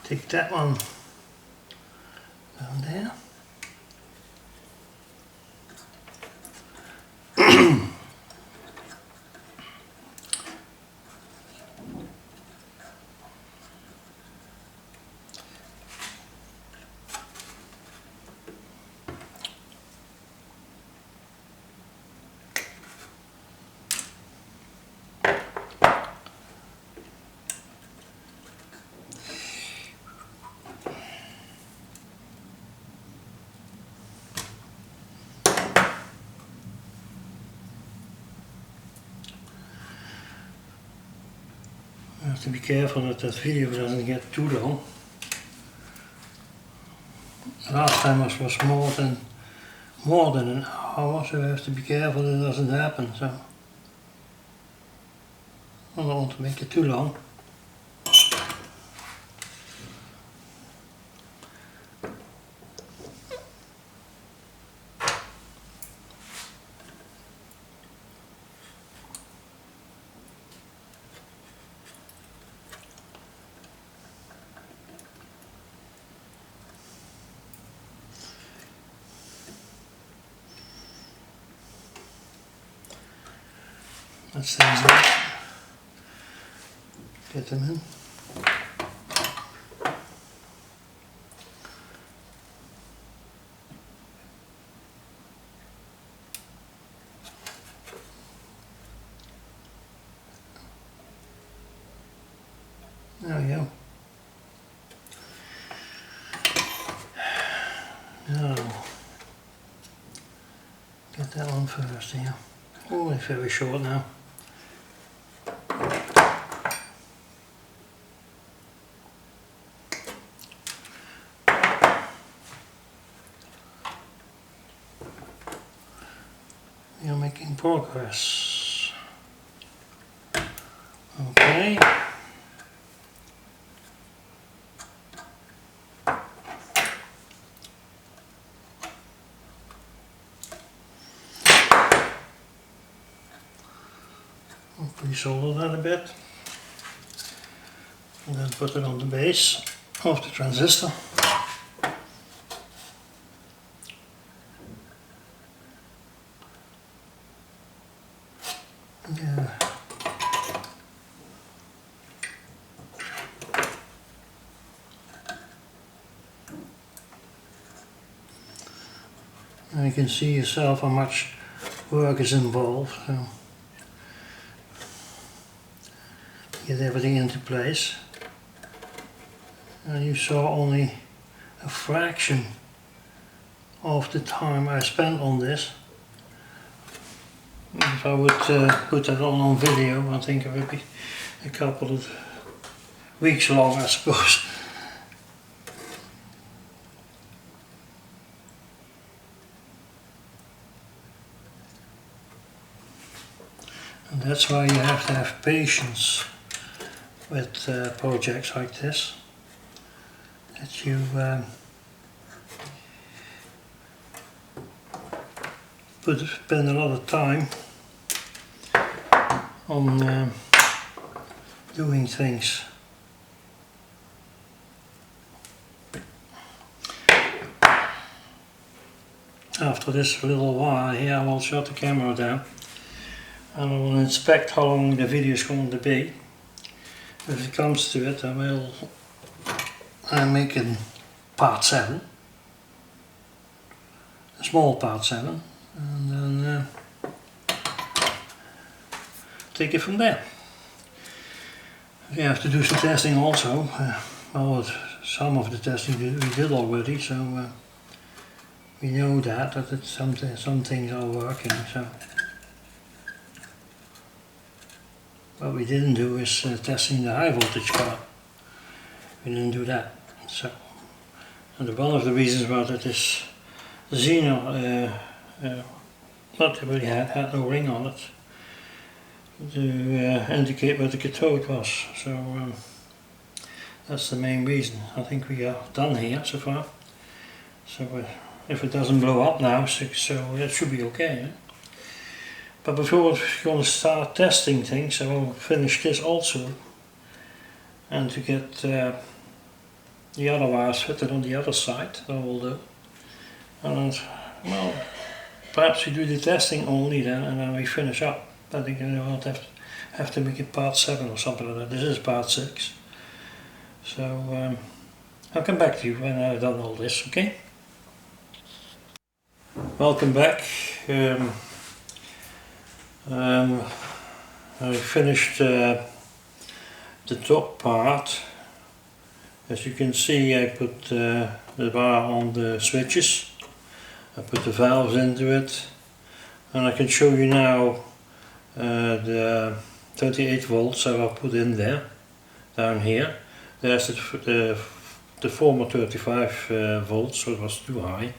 Take that one down there. I have to be careful that that video doesn't get too long. Last time it was more than an hour, so I have to be careful that it doesn't happen. So I don't want to make it too long. That's that. Get them in. There we go. Now, get that one first here. Oh, it's very short now. You're making progress. Okay. I'll pre-solder that a bit. And then put it on the base of the transistor. Yeah. And you can see yourself how much work is involved. So get everything into place. And you saw only a fraction of the time I spent on this. If I would put that on video, I think it would be a couple of weeks long, I suppose. And that's why you have to have patience with projects like this. That you spend a lot of time on doing things. After this little while here, I will shut the camera down and I will inspect how long the video is going to be. If it comes to it, I'm making part 7, a small part 7, and then take it from there. We have to do some testing also. Well, some of the testing we did already, so we know that it's some things are working. So what we didn't do is testing the high voltage part. We didn't do that. So, and one of the reasons about it is the Zener, not really had no ring on it to indicate where the cathode was. So that's the main reason. I think we are done here so far. So if it doesn't blow up now, so it should be okay. But before we're going to start testing things, I will finish this also, and to get the other wires fitted on the other side, that I will do. And well, perhaps we do the testing only then, and then we finish up. I think I won't have to make it part 7 or something like that. This is part 6. So I'll come back to you when I've done all this, okay? Welcome back. I finished the top part. As you can see, I put the bar on the switches. I put the valves into it, and I can show you now the 38 volts I will put in there, down here. There's the former 35 volts, so it was too high,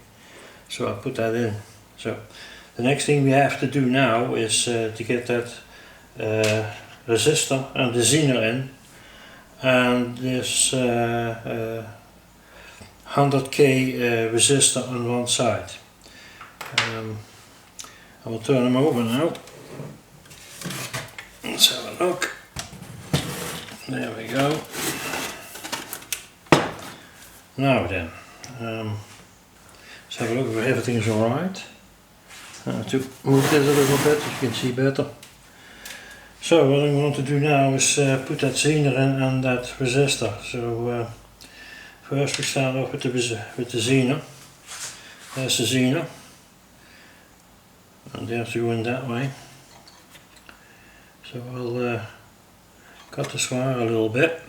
so I put that in. So the next thing we have to do now is to get that resistor and the Zener in, and this 100k resistor on one side. I will turn them over now. Let's have a look. There we go. Now then, let's have a look if everything is alright. I have to move this a little bit so you can see better. So what I'm going to do now is put that Zener in and that resistor. So first we start off with the Zener. There's the Zener. And they have to go in that way. So I'll cut this wire a little bit.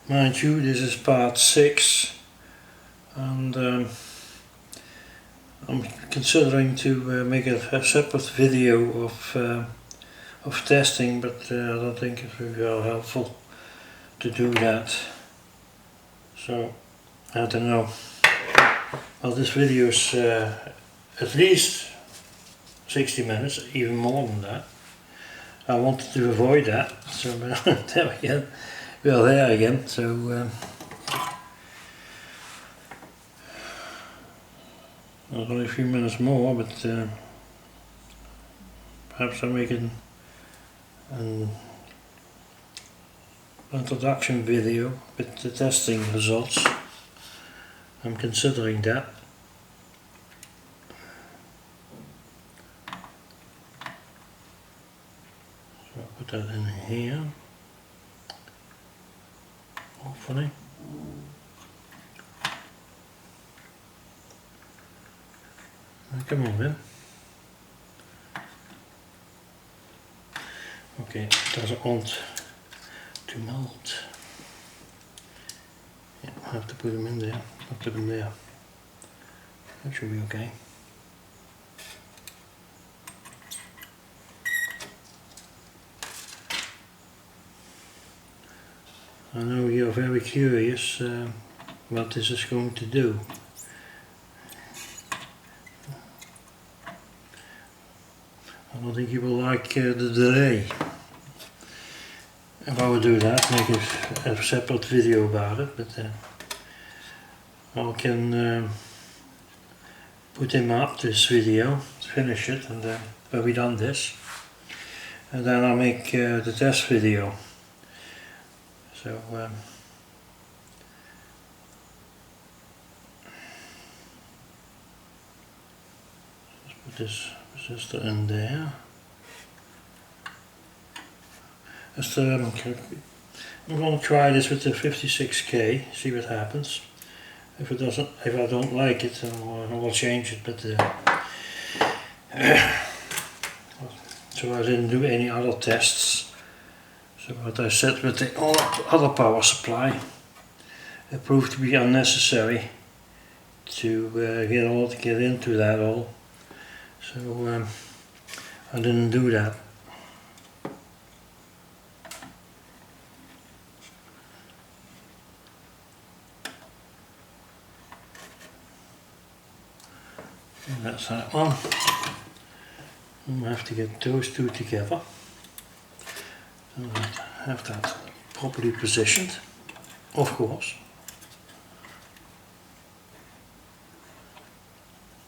Mind you, this is part 6, and I'm considering to make a separate video of testing, but I don't think it will be very helpful to do that. So I don't know. Well, this video is at least 60 minutes, even more than that. I wanted to avoid that, so there again, we're there again. So only a few minutes more, but perhaps I'll make an introduction video with the testing results. I'm considering that. So I'll put that in here, hopefully. Come on then. Okay, it doesn't want to melt. Yeah, I have to put them in there. I'll put them there. That should be okay. I know you're very curious what this is going to do. I don't think you will like the delay. If I would do that, make a separate video about it, but I can put him up this video, finish it, and when we done this, and then I'll make the test video. So let's put this resistor in there. I'm going to try this with the 56K, see what happens. If I don't like it, then I will change it. But so I didn't do any other tests. So what I said with the other power supply, it proved to be unnecessary to get into that all. So I didn't do that. And that's that one. And I have to get those two together. So I have that properly positioned, of course.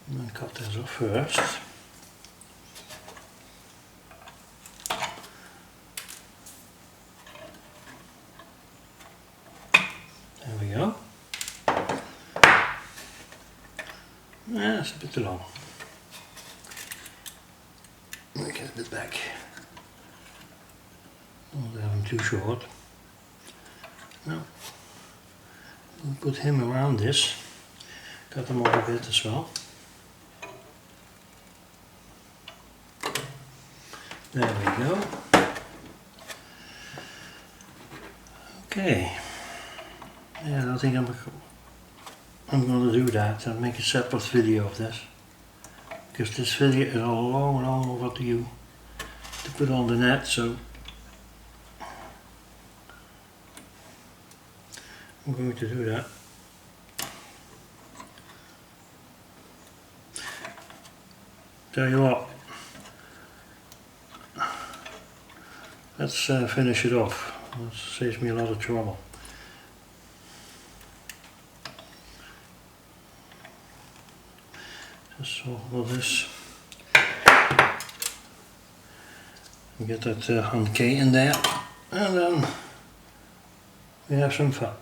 And then cut this off first. There we go. That's a bit too long. Let me get a bit back. Oh, there I'm too short. Now, we'll put him around this. Cut him off a bit as well. There we go. Okay. Yeah, I think I'm going to do that and make a separate video of this, because this video is a long overdue to put on the net. So I'm going to do that. Tell you what, let's finish it off. That saves me a lot of trouble. Just all this. Get that on K in there, and then we have some fun,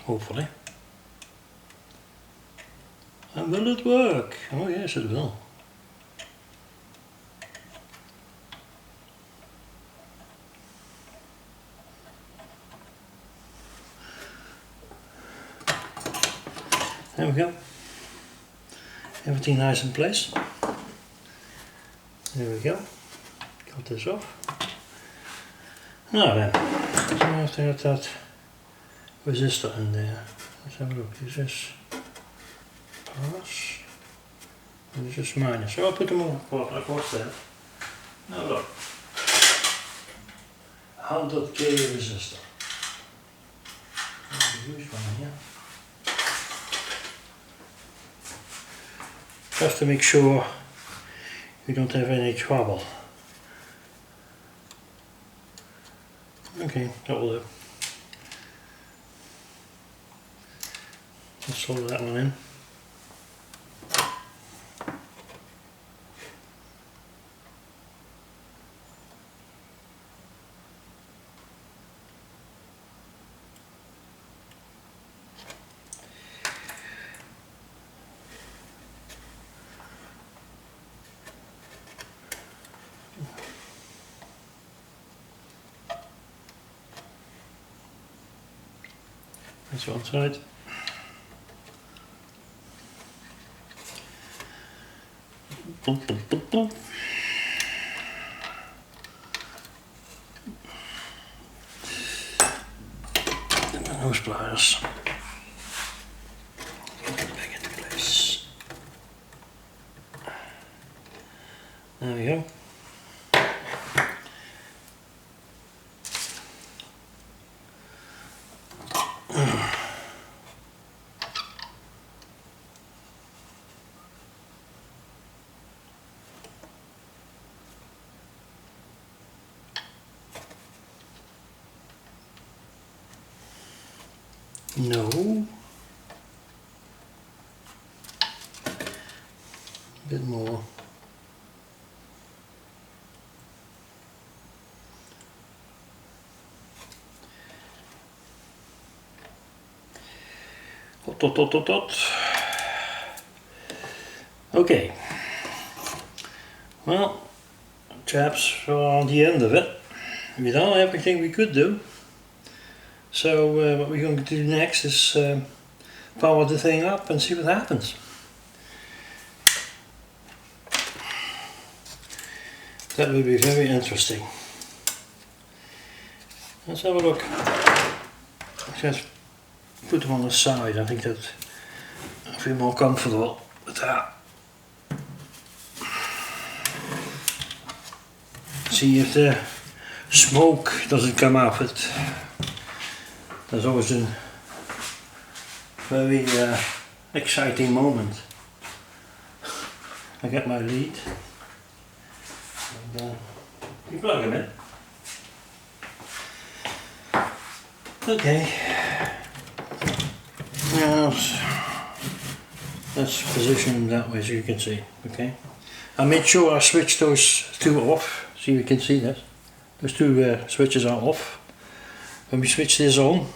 hopefully. And will it work? Oh yes, it will. There we go. Everything nice in place. There we go. Cut this off. Now then, so I have to have that resistor in there. Let's have a look. Is this plus? And this is minus. So I'll put them all across there. Now look. 100K resistor. That's a huge one here. Just to make sure you don't have any trouble. Okay, that will do. Let's solder that one in. That's one side. Boom, boom, boom, boom. And then those pliers. Get it back into place. There we go. No. A bit more. Hot. Okay. Well, chaps, we're on the end of it. We done everything we could do. So what we're going to do next is power the thing up and see what happens. That will be very interesting. Let's have a look. Just put them on the side. I think that I feel more comfortable with that. See if the smoke doesn't come off it. That's always a very exciting moment. I get my lead. And, you plug them in. Okay. Now let's position them that way so you can see. Okay. I made sure I switched those two off. So you can see that. Those two switches are off. When we switch this on,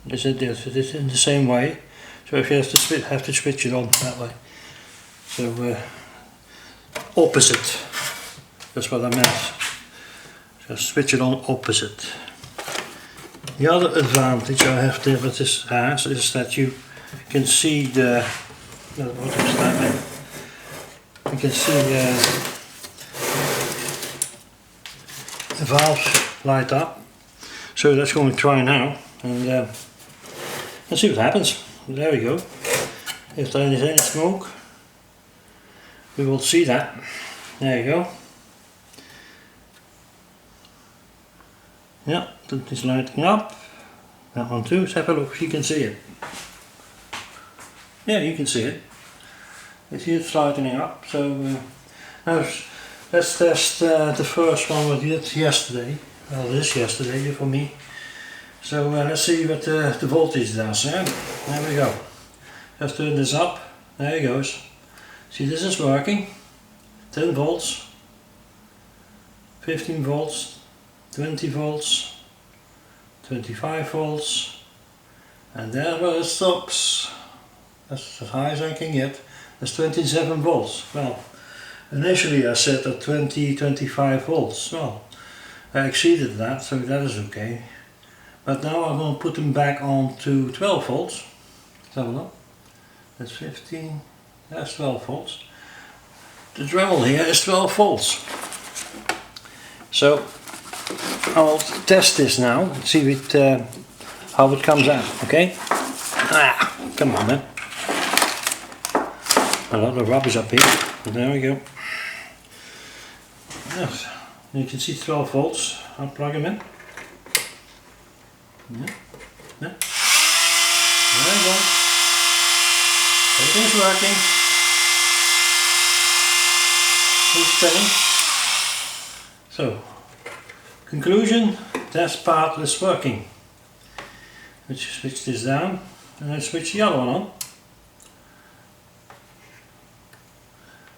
it's in the same way. So if you have to switch it on that way. So opposite. That's what I meant. Just switch it on opposite. The other advantage I have there with this has is that you can see the you can see the valves light up. So that's going to try now, and let's see what happens. There we go. If there is any smoke, we will see that. There you go. Yeah, that is lighting up. That one too. Let's have a look if you can see it. Yeah, you can see it. You see it's lightening up. So now let's test the first one we did yesterday. Well, this yesterday for me. So let's see what the voltage does. Yeah? There we go. Just turn this up. There it goes. See, this is working. 10 volts, 15 volts, 20 volts, 25 volts, and there where it stops. That's as high as I can get. That's 27 volts. Well, initially I set at 25 volts. Well, I exceeded that, so that is okay. But now I'm going to put them back on to 12 volts. Let's have a look. That's 15, that's 12 volts. The Dremel here is 12 volts. So I'll test this now and see how it comes out, okay? Ah, come on man. A lot of rubbish up here, but there we go. Yes. You can see 12 volts. I'll plug them in. Yeah. Yeah. There we go. Everything's working. It's spinning. So, conclusion, this part is working. Let's switch this down and then switch the other one on.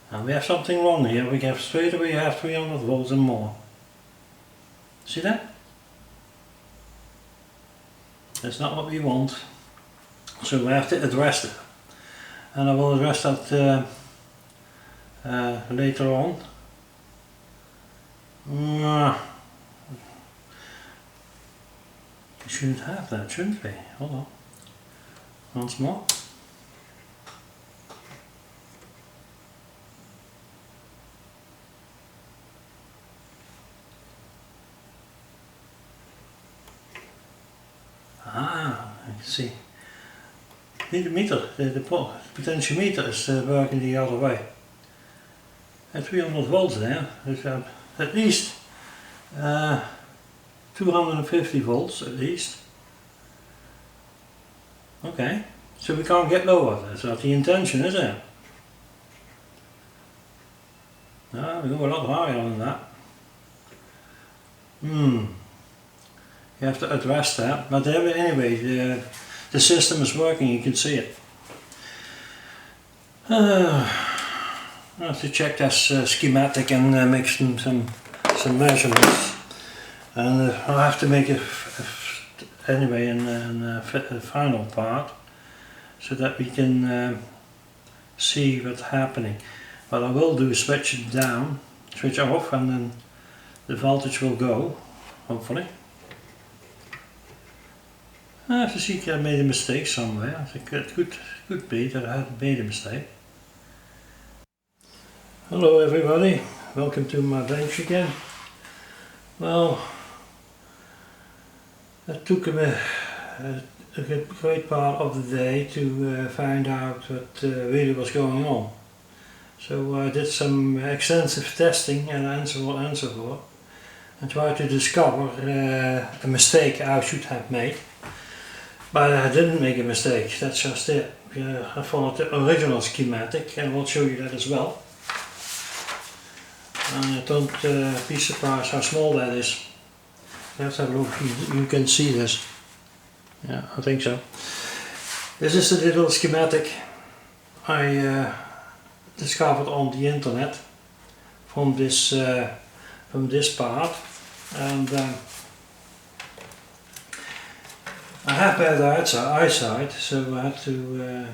And we have something wrong here. We have straight away 300 volts and more. See that? That's not what we want. So we have to address it. And I will address that later on. We shouldn't have that, shouldn't we? Hold on. Once more. Ah, I can see. The meter, the potentiometer is working the other way. At 300 volts there, there's at least 250 volts at least. Okay, so we can't get lower, that's not the intention, is it? No, we go a lot higher than that. You have to address that, but anyway, the system is working, you can see it. I have to check this schematic and make some measurements, and I'll have to make it anyway in the final part, so that we can see what's happening. What I will do is switch it down, switch off, and then the voltage will go, hopefully. I have to see if I made a mistake somewhere. I think it could be that I had made a mistake. Hello everybody, welcome to my bench again. Well, it took me a great part of the day to find out what really was going on. So I did some extensive testing and so forth, and tried to discover a mistake I should have made. But I didn't make a mistake, that's just it. I followed the original schematic, and I'll show you that as well. And don't be surprised how small that is. Let's have a look, you can see this. Yeah, I think so. This is the little schematic I discovered on the internet from this part, and I have bad eyesight, so I had to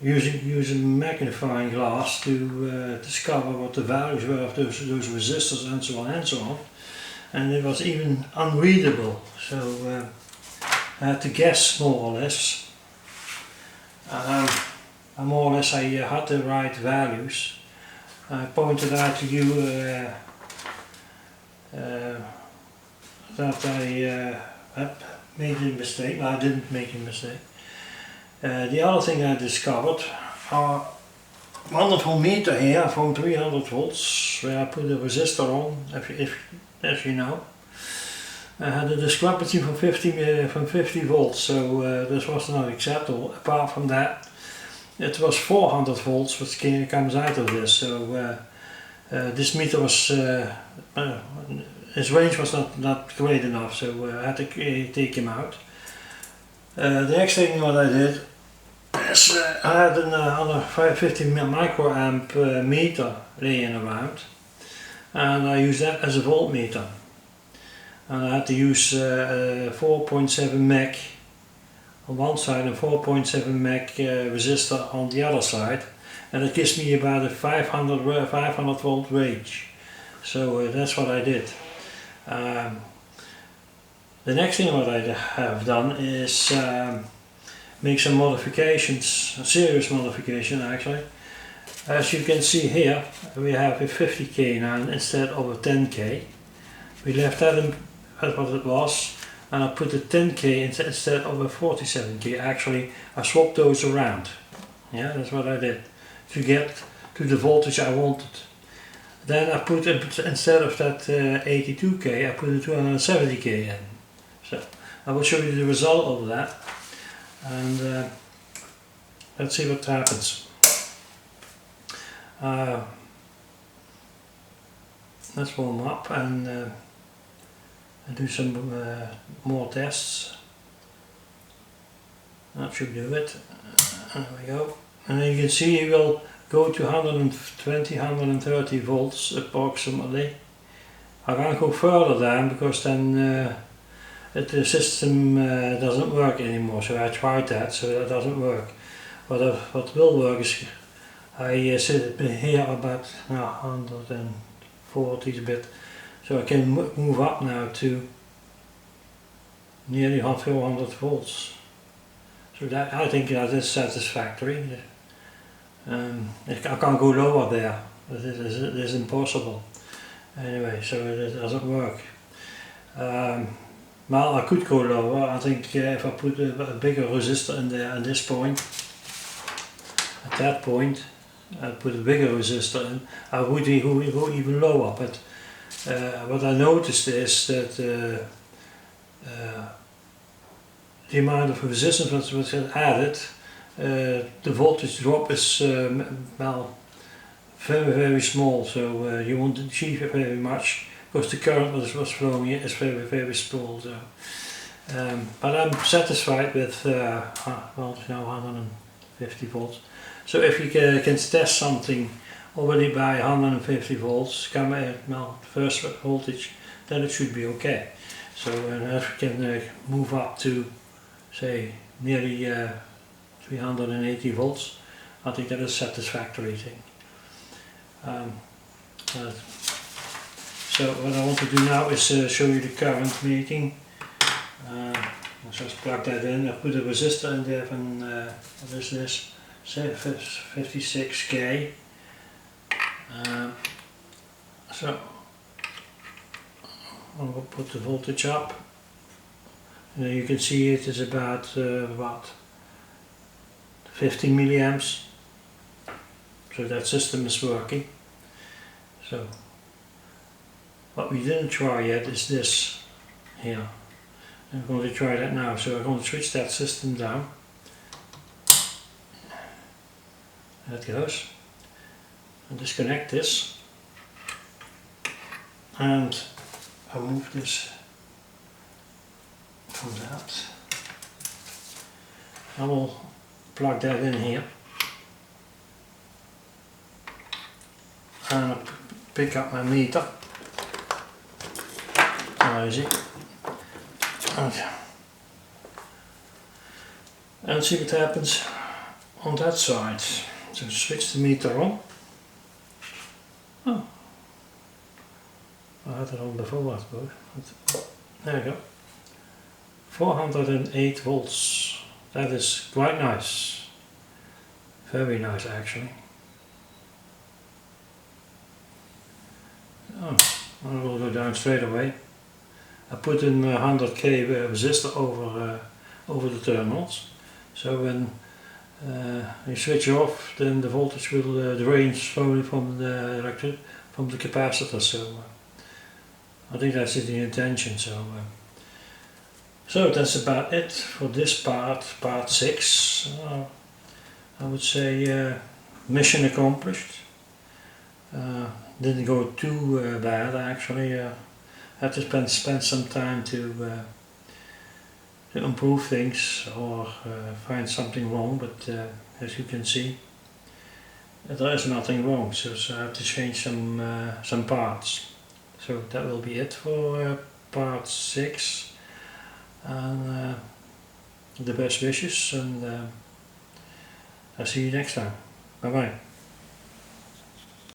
use a magnifying glass to discover what the values were of those resistors and so on, and it was even unreadable, so I had to guess more or less. And more or less I had the right values. I pointed out to you that I had made a mistake. I didn't make a mistake. The other thing I discovered are wonderful meter here from 300 volts, where I put a resistor on, if you know. I had a discrepancy from 50 volts, so this was not acceptable. Apart from that, it was 400 volts which comes out of this. So this meter was his range was not great enough, so I had to take him out. The next thing what I did is I had another 550 microamp meter laying around, and I used that as a voltmeter. And I had to use 4.7 mech on one side and 4.7 mech resistor on the other side, and it gives me about a 500 volt range. So that's what I did. The next thing what I have done is make some modifications, a serious modification actually. As you can see here, we have a 50k now instead of a 10k. We left that in as what it was, and I put a 10k instead of a 47k. Actually, I swapped those around. Yeah, that's what I did to get to the voltage I wanted. Then I put instead of that 82k, I put a 270k in. So I will show you the result of that, and let's see what happens. Let's warm up and do some more tests. That should do it. There we go. And then you can see it will go to 120, 130 volts approximately. I can't go further down because then the system doesn't work anymore. So I tried that, so that doesn't work. What will work is I sit here about 140 a bit. So I can move up now to nearly 400 volts. So that, I think that is satisfactory. I can't go lower there. It is impossible. Anyway, so it doesn't work. Well, I could go lower. I think if I put a bigger resistor in there at this point, at that point, I put a bigger resistor in, I would go even lower. But what I noticed is that the amount of resistance that was added, the voltage drop is well, very small, so you won't achieve it very much because the current that was flowing is very small. So, but I'm satisfied with well, now 150 volts. So if you can test something already by 150 volts, first voltage, then it should be okay. So if we can move up to, say, nearly 380 volts, I think that is satisfactory thing. So what I want to do now is show you the current meeting. I'll just plug that in. I put a resistor in there from, what is this, 56K. So I'll put the voltage up. And you can see it is about 15 milliamps. So that system is working. So what we didn't try yet is this here. I'm going to try that now. So I'm going to switch that system down. There it goes. And disconnect this. And I'll move this from that. I will plug that in here. And I'll pick up my meter. Easy. And see what happens on that side. So switch the meter on. Oh, I had it on before, I suppose. There we go. 408 volts. That is quite nice. Very nice actually. Oh, I will go down straight away. I put in 100k resistor over the terminals. So when you switch off, then the voltage will drain slowly from the capacitor. So I think that's the intention. So that's about it for this part 6. I would say mission accomplished. Didn't go too bad actually. Had to spend some time to improve things or find something wrong, but as you can see, there is nothing wrong. So I have to change some parts. So that will be it for part 6. And the best wishes, and I'll see you next time. Bye bye.